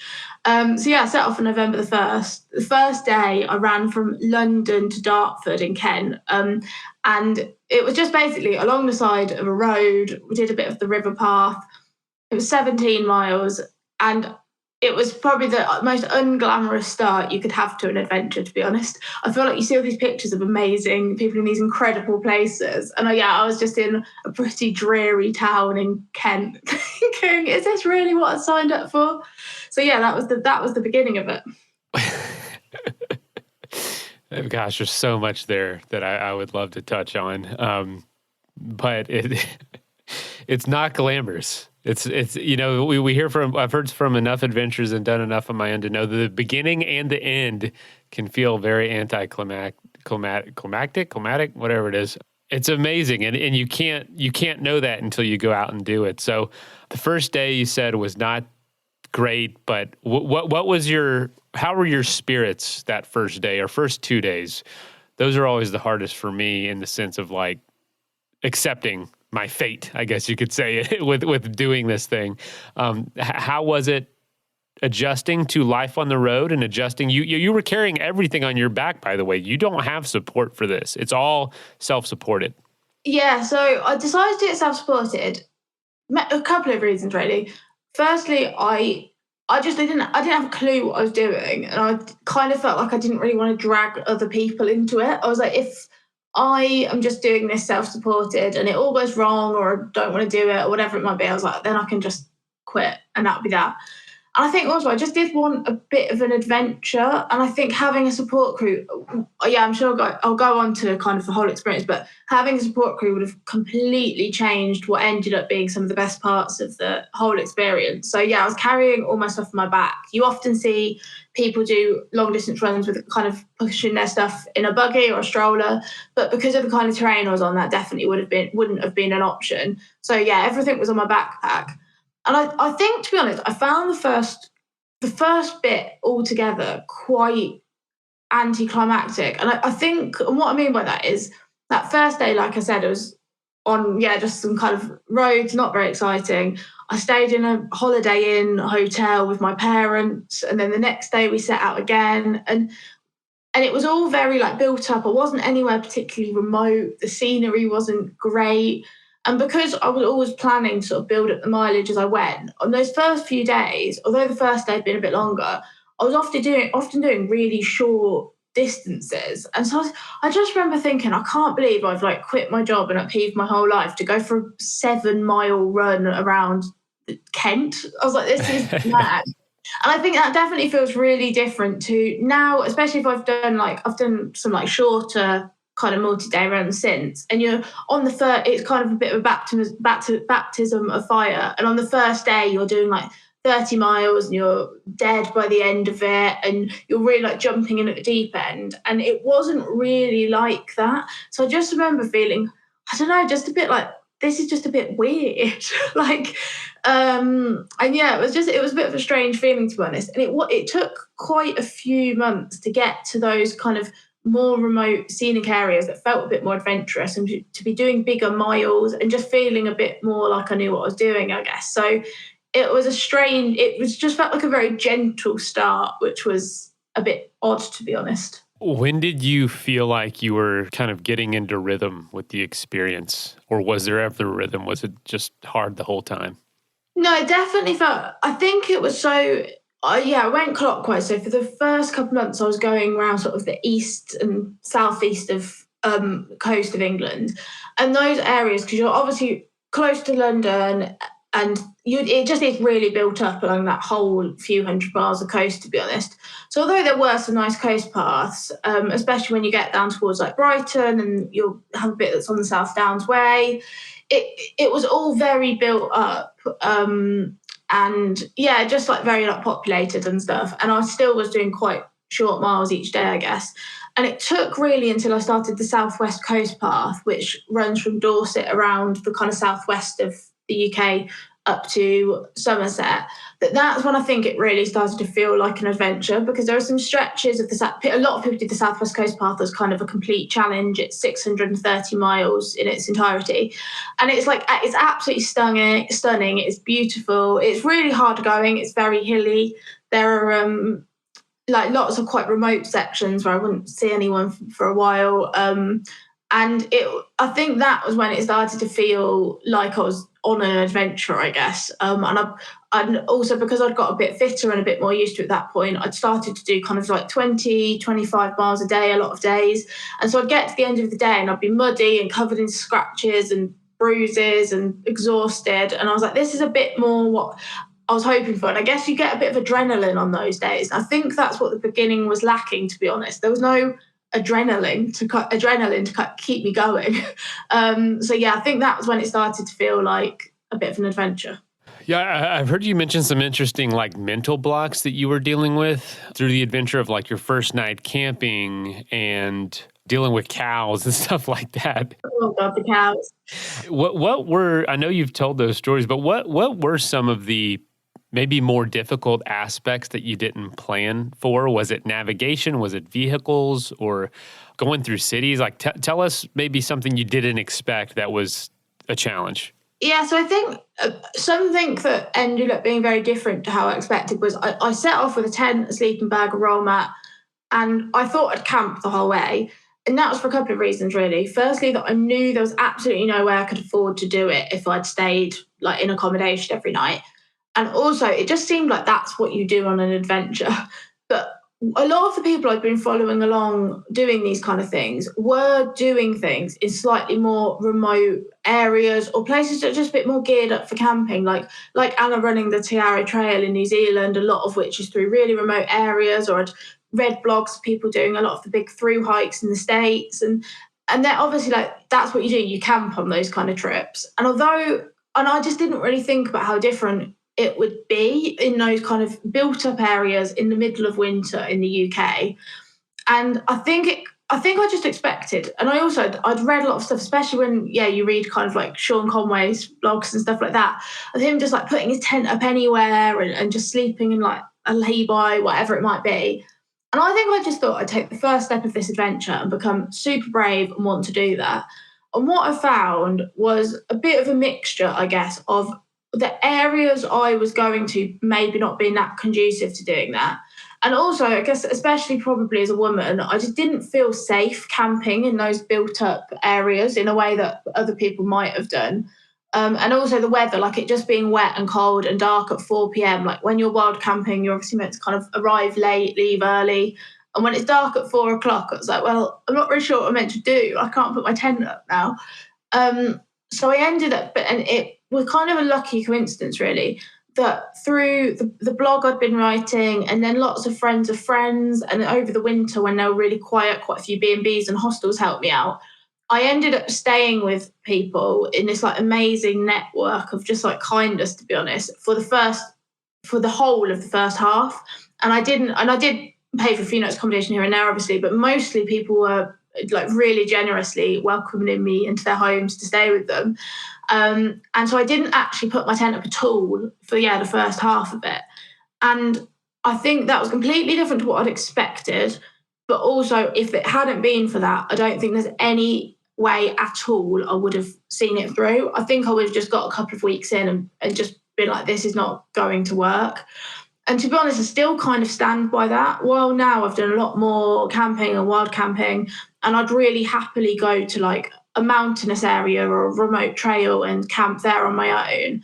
So yeah, I set off on November the 1st. The first day I ran from London to Dartford in Kent. And it was just basically along the side of a road. We did a bit of the river path. It was 17 miles. And it was probably the most unglamorous start you could have to an adventure, to be honest. I feel like you see all these pictures of amazing people in these incredible places. And I was just in a pretty dreary town in Kent thinking, is this really what I signed up for? So yeah, that was the beginning of it. Gosh, there's so much there that I would love to touch on. But it's not glamorous. It's I've heard from enough adventures and done enough on my end to know that the beginning and the end can feel very anticlimactic, whatever it is. It's amazing. And you can't know that until you go out and do it. So the first day you said was not great, but how were your spirits that first day or first 2 days? Those are always the hardest for me in the sense of like accepting my fate, I guess you could say, with doing this thing. How was it adjusting to life on the road and adjusting? You were carrying everything on your back, by the way. You don't have support for this. It's all self-supported. Yeah, so I decided to do it self-supported. A couple of reasons, really. Firstly, I didn't have a clue what I was doing, and I kind of felt like I didn't really want to drag other people into it. I was like, if I am just doing this self-supported and it all goes wrong or I don't want to do it or whatever it might be, I was like, then I can just quit and that'll be that. And I think also I just did want a bit of an adventure, and I think having a support crew, I'm sure I'll go on to kind of the whole experience, but having a support crew would have completely changed what ended up being some of the best parts of the whole experience. So yeah, I was carrying all my stuff on my back. You often see people do long distance runs with kind of pushing their stuff in a buggy or a stroller, but because of the kind of terrain I was on, that definitely wouldn't have been an option. So yeah, everything was on my backpack. And I think, to be honest, I found the first bit altogether quite anticlimactic. And I think, and what I mean by that is that first day, like I said, it was on, just some kind of roads, not very exciting. I stayed in a Holiday Inn hotel with my parents. And then the next day we set out again. And it was all very like built up. I wasn't anywhere particularly remote. The scenery wasn't great. And because I was always planning to sort of build up the mileage as I went, on those first few days, although the first day had been a bit longer, I was often doing really short distances. And so I just remember thinking, I can't believe I've like quit my job and upheaved my whole life to go for a 7-mile run around Kent. I was like, this is mad. And I think that definitely feels really different to now, especially if I've done some like shorter kind of multi-day runs since, and you're on the first, it's kind of a bit of a baptism of fire. And on the first day, you're doing like 30 miles and you're dead by the end of it, and you're really like jumping in at the deep end. And it wasn't really like that. So I just remember feeling, I don't know, just a bit like, this is just a bit weird. And yeah, it was a bit of a strange feeling, to be honest. And it took quite a few months to get to those kind of more remote scenic areas that felt a bit more adventurous, and to be doing bigger miles and just feeling a bit more like I knew what I was doing, I guess. So it just felt like a very gentle start, which was a bit odd, to be honest. When did you feel like you were kind of getting into rhythm with the experience? Or was there ever rhythm? Was it just hard the whole time? No, it definitely felt, I think it was so, I went clockwise. So for the first couple of months, I was going around sort of the east and southeast of coast of England, and those areas, because you're obviously close to London, and it just is really built up along that whole few hundred miles of coast, to be honest. So although there were some nice coast paths, especially when you get down towards like Brighton, and you'll have a bit that's on the South Downs Way, it was all very built up. And yeah, just like very like populated and stuff. And I still was doing quite short miles each day, I guess. And it took really until I started the Southwest Coast Path, which runs from Dorset around the kind of southwest of the UK up to Somerset, that's when I think it really started to feel like an adventure, because there are some stretches of a lot of people do the Southwest Coast Path as kind of a complete challenge. It's 630 miles in its entirety, and it's absolutely stunning. It's beautiful. It's really hard going. It's very hilly. There are like lots of quite remote sections where I wouldn't see anyone for a while. And I think that was when it started to feel like I was on an adventure, I guess. And also because I'd got a bit fitter and a bit more used to it at that point, I'd started to do kind of like 20, 25 miles a day, a lot of days. And so I'd get to the end of the day and I'd be muddy and covered in scratches and bruises and exhausted. And I was like, this is a bit more what I was hoping for. And I guess you get a bit of adrenaline on those days. I think that's what the beginning was lacking, to be honest. There was no adrenaline to keep me going. So yeah, I think that was when it started to feel like a bit of an adventure. Yeah, I've heard you mention some interesting like mental blocks that you were dealing with through the adventure of like your first night camping and dealing with cows and stuff like that. Oh God, the cows. What were, I know you've told those stories, but what were some of the maybe more difficult aspects that you didn't plan for? Was it navigation? Was it vehicles, or going through cities? Like tell us maybe something you didn't expect that was a challenge. Yeah, so I think something that ended up being very different to how I expected was I set off with a tent, a sleeping bag, a roll mat, and I thought I'd camp the whole way. And that was for a couple of reasons, really. Firstly, that I knew there was absolutely no way I could afford to do it if I'd stayed like in accommodation every night. And also, it just seemed like that's what you do on an adventure. But a lot of the people I'd been following along doing these kind of things were doing things in slightly more remote areas or places that are just a bit more geared up for camping, like Anna running the Tiara Trail in New Zealand, a lot of which is through really remote areas, or I'd read blogs of people doing a lot of the big through hikes in the States. And they're obviously like, that's what you do, you camp on those kind of trips. And I just didn't really think about how different it would be in those kind of built up areas in the middle of winter in the UK. And I think I just expected. And I'd read a lot of stuff, especially when, you read kind of like Sean Conway's blogs and stuff like that, of him just like putting his tent up anywhere and just sleeping in like a lay-by, whatever it might be. And I think I just thought I'd take the first step of this adventure and become super brave and want to do that. And what I found was a bit of a mixture, I guess, of the areas I was going to maybe not being that conducive to doing that. And also, I guess, especially probably as a woman, I just didn't feel safe camping in those built up areas in a way that other people might have done. And also the weather, like it just being wet and cold and dark at 4 p.m. Like when you're wild camping, you're obviously meant to kind of arrive late, leave early. And when it's dark at 4 o'clock, I was like, well, I'm not really sure what I'm meant to do. I can't put my tent up now. So I ended up, and it was kind of a lucky coincidence, really, that through the blog I'd been writing, and then lots of friends, and over the winter when they were really quiet, quite a few B&Bs and hostels helped me out. I ended up staying with people in this like amazing network of just like kindness, to be honest, for the whole of the first half. And I did pay for a few nights accommodation here and there, obviously, but mostly people were like really generously welcoming me into their homes to stay with them. And so I didn't actually put my tent up at all for the first half of it. And I think that was completely different to what I'd expected. But also, if it hadn't been for that, I don't think there's any way at all I would have seen it through. I think I would have just got a couple of weeks in and just been like, this is not going to work. And to be honest, I still kind of stand by that. Well, now I've done a lot more camping and wild camping, and I'd really happily go to like a mountainous area or a remote trail and camp there on my own.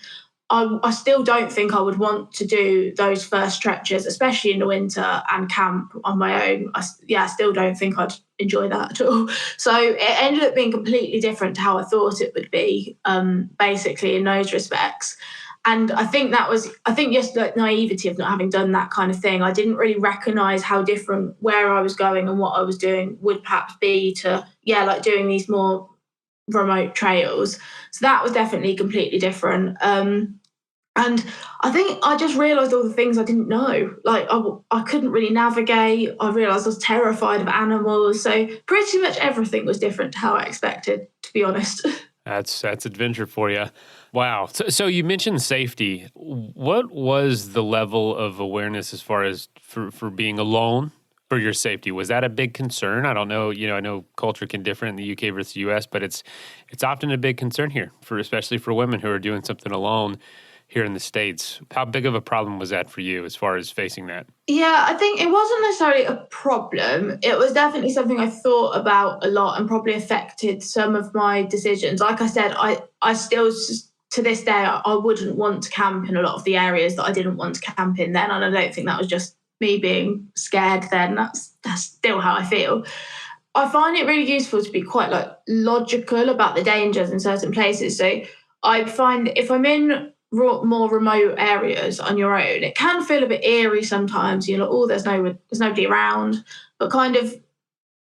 I still don't think I would want to do those first stretches, especially in the winter and camp on my own. I still don't think I'd enjoy that at all. So it ended up being completely different to how I thought it would be, basically in those respects. And I think just like naivety of not having done that kind of thing. I didn't really recognise how different where I was going and what I was doing would perhaps be to, like doing these more remote trails. So that was definitely completely different. And I think I just realised all the things I didn't know. Like I couldn't really navigate. I realised I was terrified of animals. So pretty much everything was different to how I expected, to be honest. That's adventure for you. Wow. So you mentioned safety. What was the level of awareness as far as for being alone for your safety? Was that a big concern? I don't know. I know culture can differ in the UK versus the US, but it's often a big concern here especially for women who are doing something alone here in the States. How big of a problem was that for you as far as facing that? Yeah, I think it wasn't necessarily a problem. It was definitely something I thought about a lot and probably affected some of my decisions. Like I said, I still, to this day, I wouldn't want to camp in a lot of the areas that I didn't want to camp in then. And I don't think that was just me being scared then. That's still how I feel. I find it really useful to be quite logical about the dangers in certain places. So I find if I'm in more remote areas on your own, it can feel a bit eerie sometimes. You're like, there's nobody around. But kind of,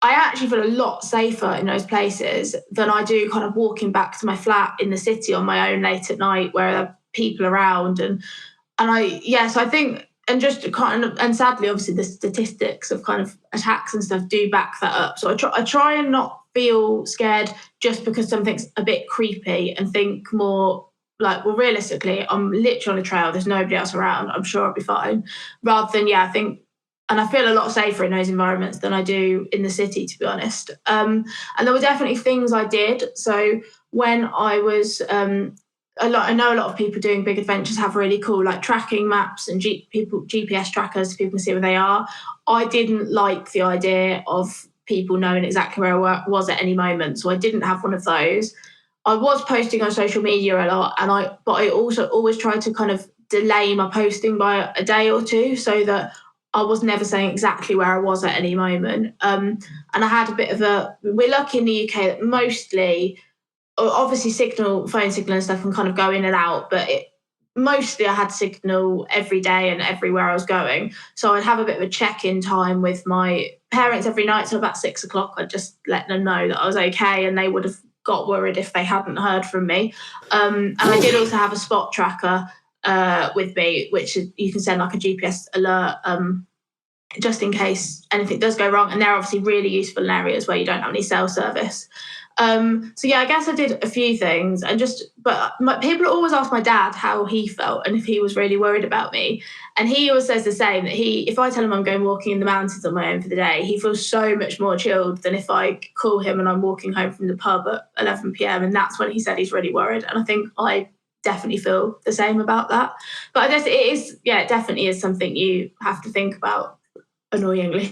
I actually feel a lot safer in those places than I do kind of walking back to my flat in the city on my own late at night where there are people around. So I think, and just kind of, and sadly, obviously, the statistics of kind of attacks and stuff do back that up. So I try and not feel scared just because something's a bit creepy and think more like, well, realistically, I'm literally on a trail. There's nobody else around. I'm sure I'll be fine. Rather than, I think, and I feel a lot safer in those environments than I do in the city, to be honest. And there were definitely things I did. So when I was, I know a lot of people doing big adventures have really cool like tracking maps and GPS trackers so people can see where they are. I didn't like the idea of people knowing exactly where I was at any moment. So I didn't have one of those. I was posting on social media a lot, but I also always tried to kind of delay my posting by a day or two so that I was never saying exactly where I was at any moment. And I had a bit of we're lucky in the UK that mostly, obviously phone signal and stuff can kind of go in and out, but mostly I had signal every day and everywhere I was going. So I'd have a bit of a check-in time with my parents every night. So about 6 o'clock, I'd just let them know that I was okay, and they would have got worried if they hadn't heard from me. And I did also have a spot tracker with me, which you can send like a GPS alert just in case anything does go wrong. And they're obviously really useful in areas where you don't have any cell service. I guess I did a few things, but people always ask my dad how he felt and if he was really worried about me. And he always says the same, that if I tell him I'm going walking in the mountains on my own for the day, he feels so much more chilled than if I call him and I'm walking home from the pub at 11 p.m. And that's when he said he's really worried. And I think I definitely feel the same about that. But I guess it definitely is something you have to think about, annoyingly.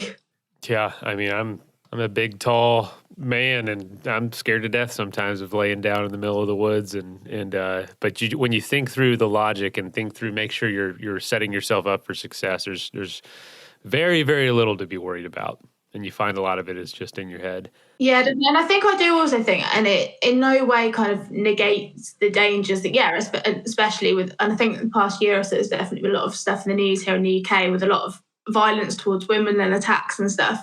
Yeah, I mean, I'm a big, tall man, and I'm scared to death sometimes of laying down in the middle of the woods. But when you think through the logic and think through, make sure you're setting yourself up for success. There's very, very little to be worried about, and you find a lot of it is just in your head. Yeah, and I think I do also think, and it in no way kind of negates the dangers that, especially with, and I think the past year or so there's definitely been a lot of stuff in the news here in the UK with a lot of violence towards women and attacks and stuff.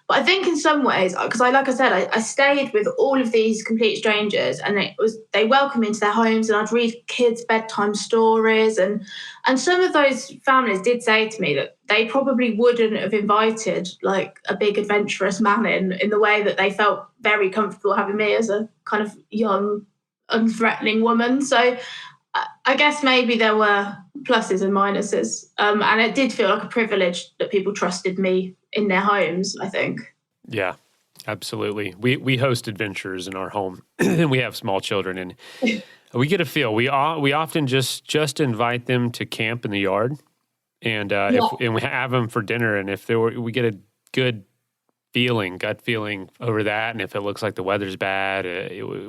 But I think in some ways, because like I said, I stayed with all of these complete strangers, and they welcomed me into their homes, and I'd read kids' bedtime stories, and some of those families did say to me that they probably wouldn't have invited like a big adventurous man in the way that they felt very comfortable having me as a kind of young, unthreatening woman. So I guess maybe there were pluses and minuses, and it did feel like a privilege that people trusted me in their homes, I think. Yeah, absolutely. We host adventures in our home, and we have small children, and we get a feel. We often just invite them to camp in the yard, and and we have them for dinner, and if we get a good gut feeling over that, and if it looks like the weather's bad,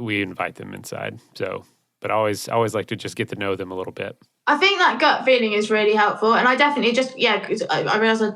we invite them inside. So but I always like to just get to know them a little bit. I think that gut feeling is really helpful. And I definitely because I realise I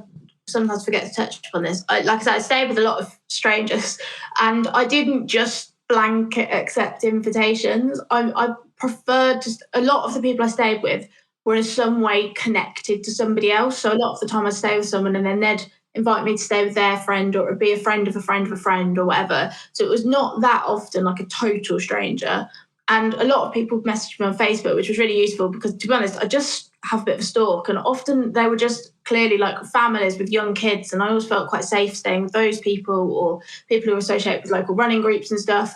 sometimes forget to touch upon this. Like I said, I stayed with a lot of strangers, and I didn't just blanket accept invitations. I preferred just a lot of the people I stayed with were in some way connected to somebody else. So a lot of the time I'd stay with someone and then they'd invite me to stay with their friend, or it'd be a friend of a friend of a friend or whatever. So it was not that often like a total stranger. And a lot of people messaged me on Facebook, which was really useful because, to be honest, I just have a bit of a stalk. And often they were just clearly like families with young kids. And I always felt quite safe staying with those people, or people who were associated with local running groups and stuff.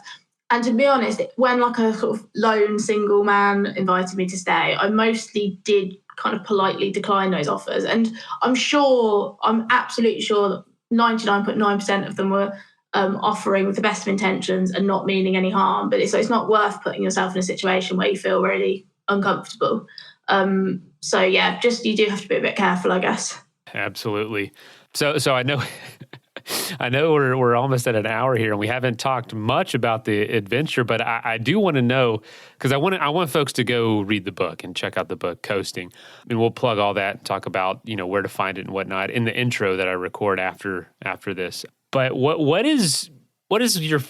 And to be honest, when like a sort of lone single man invited me to stay, I mostly did kind of politely decline those offers. And I'm absolutely sure that 99.9% of them were offering with the best of intentions and not meaning any harm. But it's not worth putting yourself in a situation where you feel really uncomfortable. So yeah, just you do have to be a bit careful, I guess. Absolutely. So I know I know we're almost at an hour here, and we haven't talked much about the adventure, but I do want to know, because I want folks to go read the book and check out the book Coasting, and we'll plug all that and talk about where to find it and whatnot in the intro that I record after this. But what is your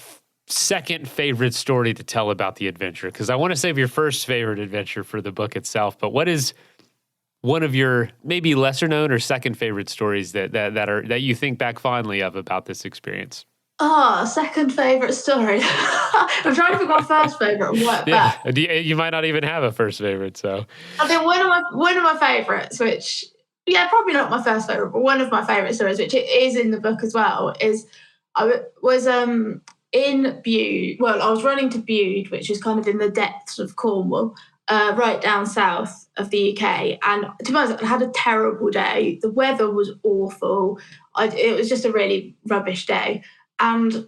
second favorite story to tell about the adventure? Because I want to save your first favorite adventure for the book itself, but what is one of your maybe lesser known or second favorite stories that you think back fondly of about this experience? Second favorite story. I'm trying to pick my first favorite and work back. You might not even have a first favorite, so I think one of my favorites, which probably not my first favorite, but one of my favorite stories, which it is in the book as well, is I was in Bude. Well, I was running to Bude, which is kind of in the depths of Cornwall. Right down south of the UK. And to be honest, I had a terrible day. The weather was awful. It was just a really rubbish day. And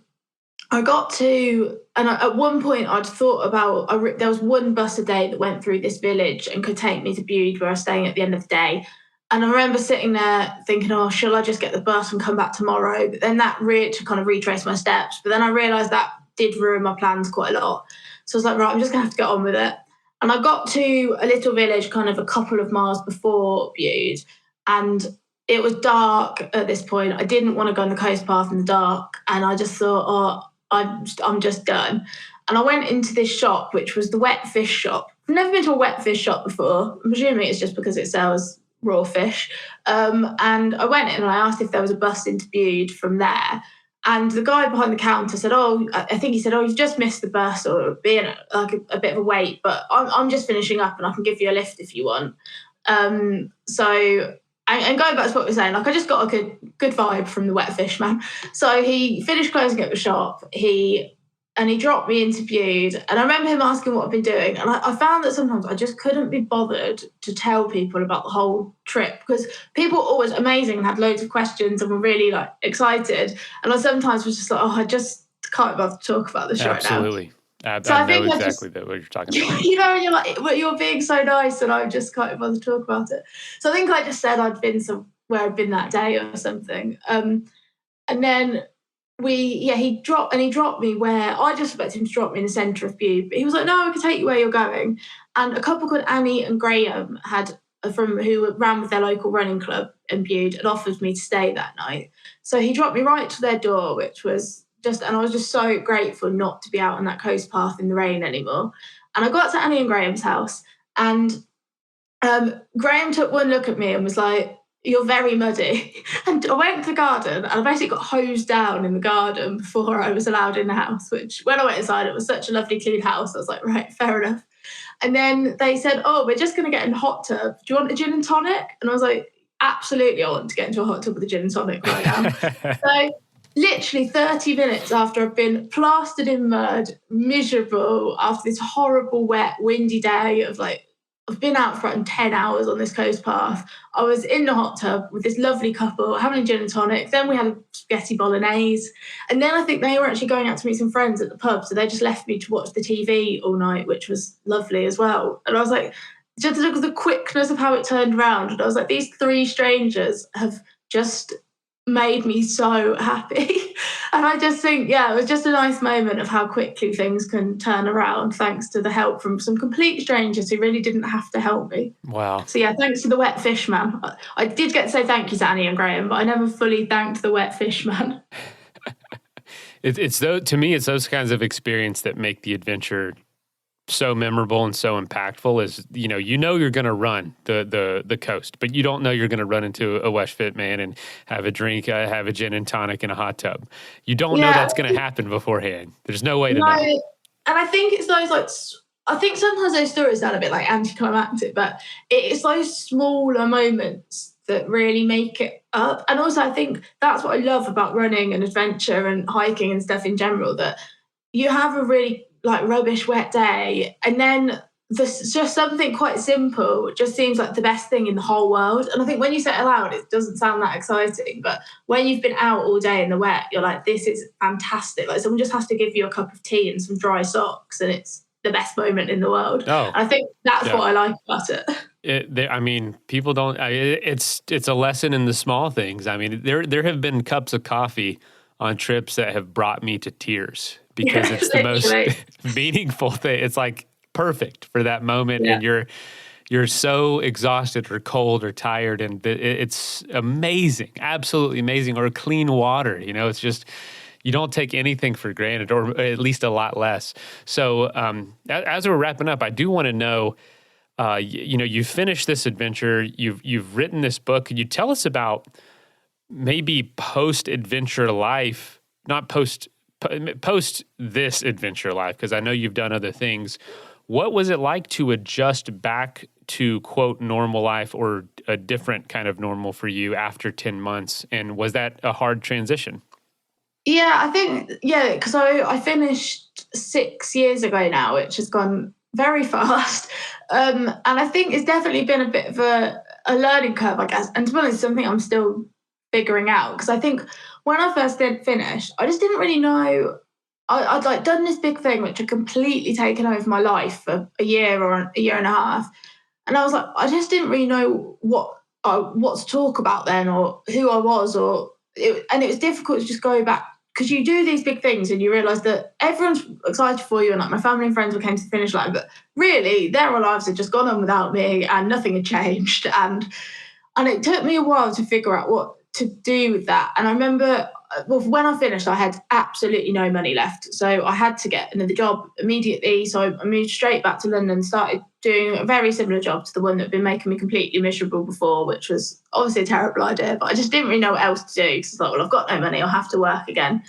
at one point I'd thought about, there was one bus a day that went through this village and could take me to Bude, where I was staying at the end of the day. And I remember sitting there thinking, shall I just get the bus and come back tomorrow? But then to kind of retrace my steps. But then I realised that did ruin my plans quite a lot. So I was like, right, I'm just going to have to get on with it. And I got to a little village kind of a couple of miles before Bude, and it was dark at this point. I didn't want to go on the coast path in the dark, and I just thought, I'm just done. And I went into this shop, which was the wet fish shop. I've never been to a wet fish shop before. I'm presuming it's just because it sells raw fish. And I went in and I asked if there was a bus into Bude from there. And the guy behind the counter said, I think he said, you've just missed the bus, or being like a bit of a wait, but I'm just finishing up and I can give you a lift if you want. So, and going back to what we were saying, like I just got a good vibe from the wet fish man. So he finished closing up the shop. He dropped me into Bude, and I remember him asking what I've been doing. And I found that sometimes I just couldn't be bothered to tell people about the whole trip, because people were always amazing and had loads of questions and were really like excited. And I sometimes was just like, I just can't bother to talk about this right now. Absolutely. I know exactly what you're talking about. You're like, you're being so nice, and I just can't bother to talk about it. So I think I just said I'd been somewhere I'd been that day or something. And then he dropped me where I just expected him to drop me in the centre of Bude. But he was like, no, I can take you where you're going. And a couple called Annie and Graham who ran with their local running club in Bude, had offered me to stay that night. So he dropped me right to their door, which was and I was just so grateful not to be out on that coast path in the rain anymore. And I got to Annie and Graham's house, and Graham took one look at me and was like, you're very muddy. And I went to the garden, and I basically got hosed down in the garden before I was allowed in the house, which when I went inside, it was such a lovely clean house. I was like, right, fair enough. And then they said, we're just going to get in a hot tub. Do you want a gin and tonic? And I was like, absolutely, I want to get into a hot tub with a gin and tonic right now. So literally 30 minutes after I've been plastered in mud, miserable, after this horrible, wet, windy day of like, I've been out for around 10 hours on this coast path. I was in the hot tub with this lovely couple having a gin and tonic. Then we had a spaghetti bolognese. And then I think they were actually going out to meet some friends at the pub. So they just left me to watch the TV all night, which was lovely as well. And I was like, just look at the quickness of how it turned around. And I was like, these three strangers have just made me so happy. And I just think, it was just a nice moment of how quickly things can turn around thanks to the help from some complete strangers who really didn't have to help me. Wow. So thanks to the wet fish man. I did get to say thank you to Annie and Graham, but I never fully thanked the wet fish man. To me, it's those kinds of experience that make the adventure so memorable and so impactful. Is you know you're going to run the coast, but you don't know you're going to run into a West Fit man and have a drink, have a gin and tonic in a hot tub. You don't know that's going to happen beforehand. There's no way to know. And I think it's those I think sometimes those stories sound a bit like anticlimactic, but it's those smaller moments that really make it up. And also, I think that's what I love about running and adventure and hiking and stuff in general, that you have a really rubbish wet day, and then there's just something quite simple just seems like the best thing in the whole world. And I think when you say it aloud, it doesn't sound that exciting, but when you've been out all day in the wet, you're like, this is fantastic. Like, someone just has to give you a cup of tea and some dry socks, and it's the best moment in the world. And I think that's what I like about it. People don't. It's a lesson in the small things. I mean, there have been cups of coffee on trips that have brought me to tears because it's the most meaningful thing. It's like perfect for that moment, and you're so exhausted or cold or tired, and it's amazing, absolutely amazing. Or clean water, it's just. You don't take anything for granted, or at least a lot less. So as we're wrapping up, I do want to know, you finished this adventure, you've written this book. Could you tell us about maybe post-adventure life, not post this adventure life, because I know you've done other things. What was it like to adjust back to, quote, normal life, or a different kind of normal for you after 10 months? And was that a hard transition? Yeah, I think, because I finished 6 years ago now, which has gone very fast. And I think it's definitely been a bit of a learning curve, I guess. And to be honest, it's something I'm still figuring out. Because I think when I first did finish, I just didn't really know. I'd done this big thing, which had completely taken over my life for a year or a year and a half. And I was like, I just didn't really know what to talk about then, or who I was, and it was difficult to just go back, because you do these big things and you realise that everyone's excited for you, and my family and friends came to the finish line, but really their lives had just gone on without me and nothing had changed. And it took me a while to figure out what to do with that. And I remember, when I finished, I had absolutely no money left. So I had to get another job immediately. So I moved straight back to London, started doing a very similar job to the one that had been making me completely miserable before, which was obviously a terrible idea, but I just didn't really know what else to do, because I thought, well, I've got no money, I'll have to work again.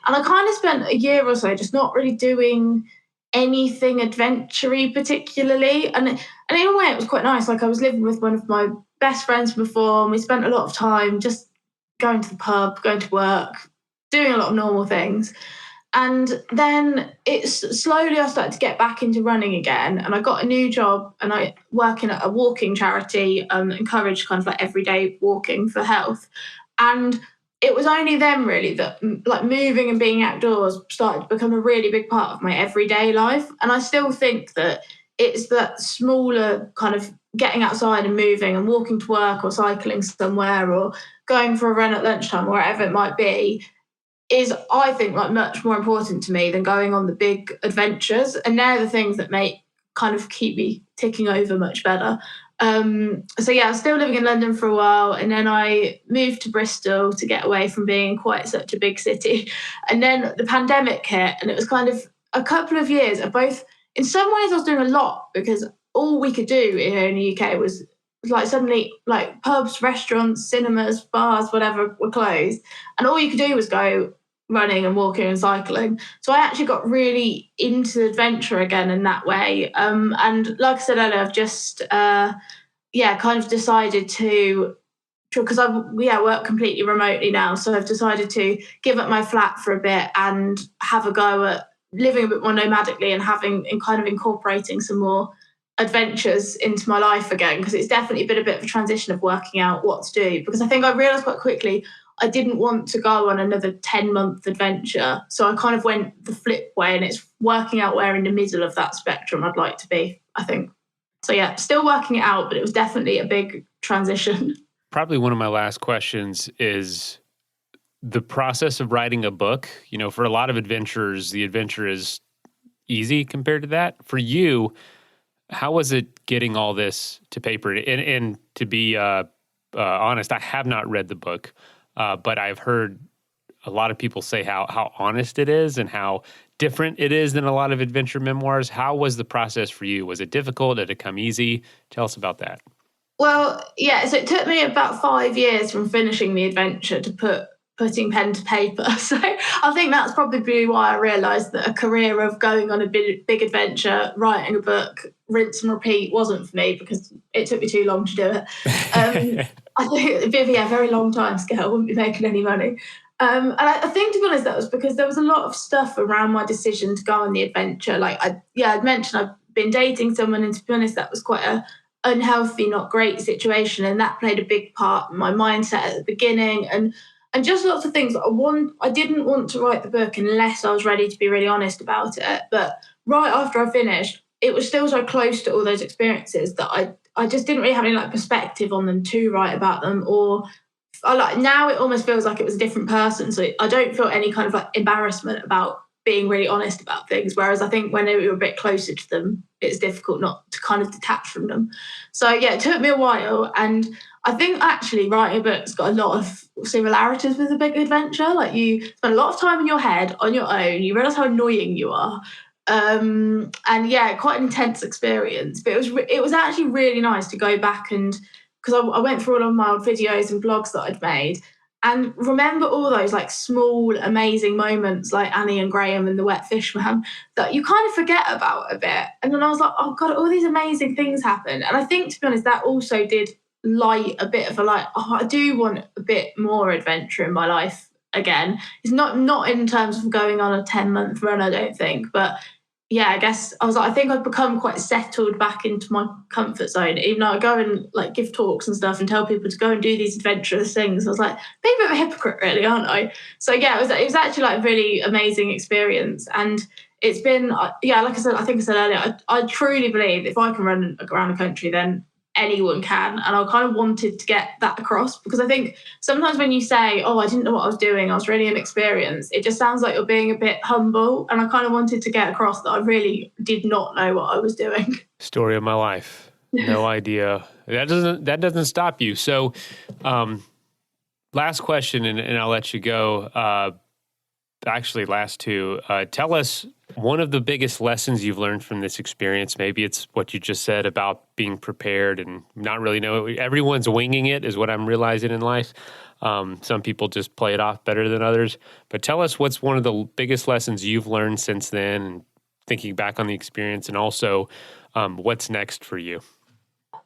And I kind of spent a year or so just not really doing anything adventure-y particularly. And in a way, it was quite nice. Like, I was living with one of my best friends before, and we spent a lot of time just going to the pub, going to work, doing a lot of normal things. And then I started to get back into running again, and I got a new job, and I work in a walking charity, encourage kind of like everyday walking for health. And it was only then really that like moving and being outdoors started to become a really big part of my everyday life. And I still think that it's that smaller kind of getting outside and moving and walking to work, or cycling somewhere, or going for a run at lunchtime, or wherever it might be, is, I think, like much more important to me than going on the big adventures. And they're the things that kind of keep me ticking over much better. I was still living in London for a while, and then I moved to Bristol to get away from being quite such a big city. And then the pandemic hit, and it was kind of a couple of years of both. In some ways, I was doing a lot, because all we could do in the UK was like suddenly like pubs, restaurants, cinemas, bars, whatever were closed, and all you could do was go running and walking and cycling. So I actually got really into adventure again in that way. And like I said earlier, I've just kind of decided because I work completely remotely now, so I've decided to give up my flat for a bit and have a go at living a bit more nomadically, and kind of incorporating some more adventures into my life again, because it's definitely been a bit of a transition of working out what to do, because I think I realised quite quickly I didn't want to go on another 10-month adventure. So I kind of went the flip way, and it's working out where in the middle of that spectrum I'd like to be, I think. So yeah, still working it out, but it was definitely a big transition. Probably one of my last questions is, the process of writing a book, for a lot of adventurers, the adventure is easy compared to that. For you, how was it getting all this to paper? And to be honest, I have not read the book, but I've heard a lot of people say how honest it is and how different it is than a lot of adventure memoirs. How was the process for you? Was it difficult? Did it come easy? Tell us about that. Well, yeah, so it took me about 5 years from finishing the adventure to putting pen to paper. So I think that's probably why I realised that a career of going on a big adventure, writing a book, rinse and repeat wasn't for me, because it took me too long to do it. I think it'd be a very long time scale. I wouldn't be making any money. And I think, to be honest, that was because there was a lot of stuff around my decision to go on the adventure. Like, I'd mentioned I've been dating someone, and to be honest, that was quite a unhealthy, not great situation, and that played a big part in my mindset at the beginning, and just lots of things. I didn't want to write the book unless I was ready to be really honest about it. But right after I finished, it was still so close to all those experiences that I just didn't really have any perspective on them to write about them. Or now it almost feels like it was a different person, so I don't feel any kind of embarrassment about being really honest about things, whereas I think when you're a bit closer to them, it's difficult not to kind of detach from them. So yeah, it took me a while, and I think actually writing a book's got a lot of similarities with a big adventure. Like, you spend a lot of time in your head on your own, you realise how annoying you are. And yeah, quite an intense experience. But it was actually really nice to go back, and because I went through all of my old videos and blogs that I'd made, and remember all those small, amazing moments like Annie and Graham and the wet fish man that you kind of forget about a bit. And then I was like, oh God, all these amazing things happen. And I think, to be honest, that also did light a bit of I do want a bit more adventure in my life again. It's not in terms of going on a 10-month run, I don't think, but yeah, I guess I think I've become quite settled back into my comfort zone. Even though I go and give talks and stuff and tell people to go and do these adventurous things, I was like, being a bit of a hypocrite, really, aren't I? So yeah, it was actually a really amazing experience, and it's been like I think I said earlier, I truly believe if I can run around the country, then anyone can. And I kind of wanted to get that across, because I think sometimes when you say, oh, I didn't know what I was doing, I was really inexperienced, it just sounds like you're being a bit humble. And I kind of wanted to get across that I really did not know what I was doing. Story of my life. No idea. That doesn't stop you. So last question, and I'll let you go. Actually, last two. Tell us one of the biggest lessons you've learned from this experience. Maybe it's what you just said about being prepared and not really know. Everyone's winging it, is what I'm realizing in life. Some people just play it off better than others. But tell us what's one of the biggest lessons you've learned since then, and thinking back on the experience, and also what's next for you.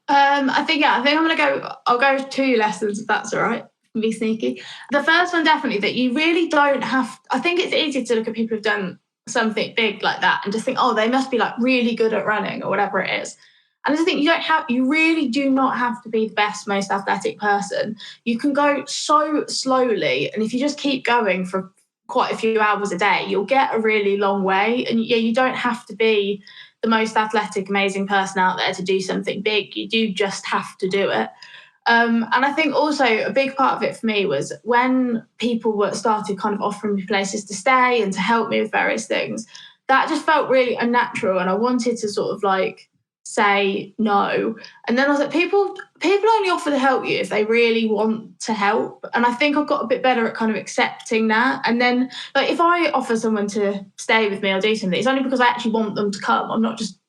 I think I'm going to go. I'll go with 2 lessons, if that's all right. Be sneaky. The first one, definitely, that you really don't have. I think it's easy to look at people who've done something big like that and just think, oh, they must be really good at running or whatever it is. And I just think you really do not have to be the best, most athletic person. You can go so slowly, and if you just keep going for quite a few hours a day, you'll get a really long way. And yeah, you don't have to be the most athletic, amazing person out there to do something big. You do just have to do it. And I think also a big part of it for me was when people started kind of offering me places to stay and to help me with various things, that just felt really unnatural. And I wanted to sort of say no. And then I was like, people only offer to help you if they really want to help. And I think I've got a bit better at kind of accepting that. And then if I offer someone to stay with me or do something, it's only because I actually want them to come. I'm not just,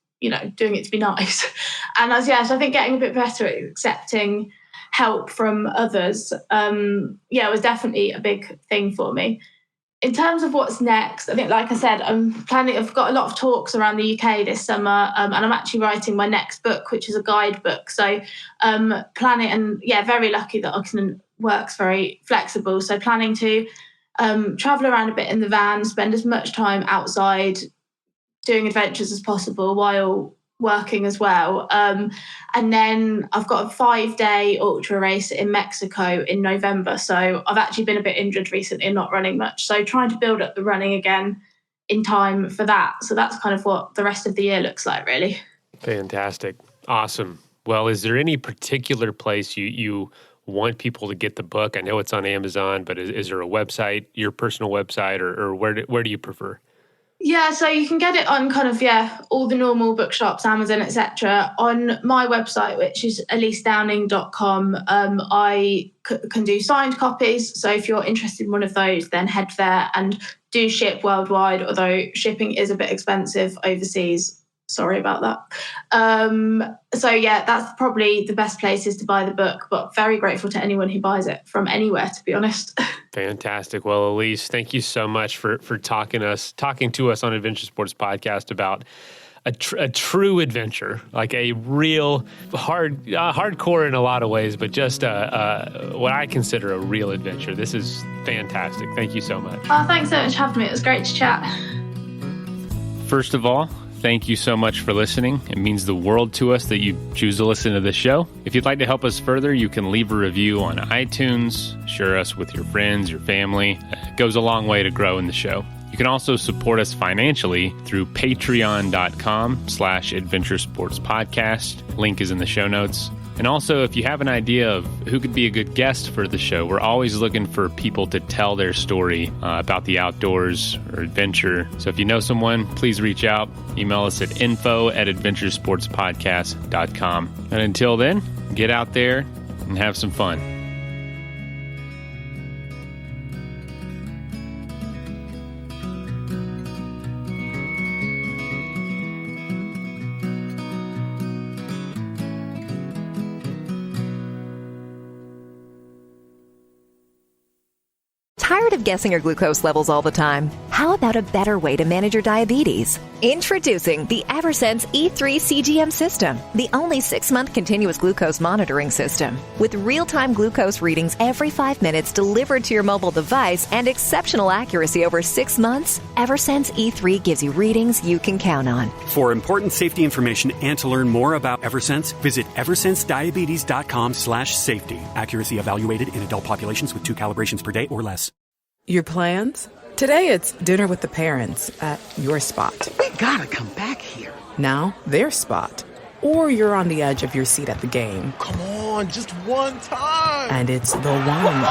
doing it to be nice. And so I think getting a bit better at accepting help from others, was definitely a big thing for me. In terms of what's next, I think, like I said, I've got a lot of talks around the UK this summer, and I'm actually writing my next book, which is a guidebook. So planning, and very lucky that work's very flexible. So planning to travel around a bit in the van, spend as much time outside doing adventures as possible while working as well. And then I've got a 5-day ultra race in Mexico in November. So I've actually been a bit injured recently and not running much. So trying to build up the running again in time for that. So that's kind of what the rest of the year looks like, really. Fantastic. Awesome. Well, is there any particular place you want people to get the book? I know it's on Amazon, but is there a website, your personal website, or where do you prefer? Yeah, so you can get it on kind of, all the normal bookshops, Amazon, etc. On my website, which is elisedowning.com, I can do signed copies. So if you're interested in one of those, then head there, and do ship worldwide, although shipping is a bit expensive overseas. Sorry about that. So that's probably the best places to buy the book, but very grateful to anyone who buys it from anywhere, to be honest. Fantastic. Well, Elise, thank you so much for talking to us on Adventure Sports Podcast about a true adventure, like a real hardcore in a lot of ways, but just what I consider a real adventure. This is fantastic. Thank you so much. Oh, thanks so much for having me. It was great to chat. First of all, thank you so much for listening. It means the world to us that you choose to listen to the show. If you'd like to help us further, you can leave a review on iTunes, share us with your friends, your family. It goes a long way to grow in the show. You can also support us financially through patreon.com/Adventure Sports Podcast. Link is in the show notes. And also, if you have an idea of who could be a good guest for the show, we're always looking for people to tell their story about the outdoors or adventure. So if you know someone, please reach out. Email us at info@adventuresportspodcast.com. And until then, get out there and have some fun. Tired of guessing your glucose levels all the time? How about a better way to manage your diabetes? Introducing the Eversense E3 CGM system, the only 6-month continuous glucose monitoring system. With real-time glucose readings every 5 minutes delivered to your mobile device and exceptional accuracy over 6 months, Eversense E3 gives you readings you can count on. For important safety information and to learn more about Eversense, visit eversensediabetes.com/safety. Accuracy evaluated in adult populations with 2 calibrations per day or less. Your plans? Today it's dinner with the parents at your spot. We gotta come back here. Now, their spot. Or you're on the edge of your seat at the game. Come on, just one time. And it's the one.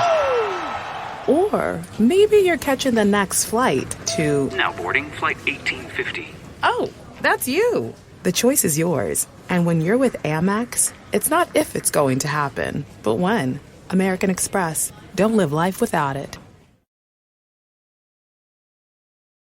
Or maybe you're catching the next flight to... Now boarding flight 1850. Oh, that's you. The choice is yours. And when you're with Amex, it's not if it's going to happen, but when. American Express. Don't live life without it.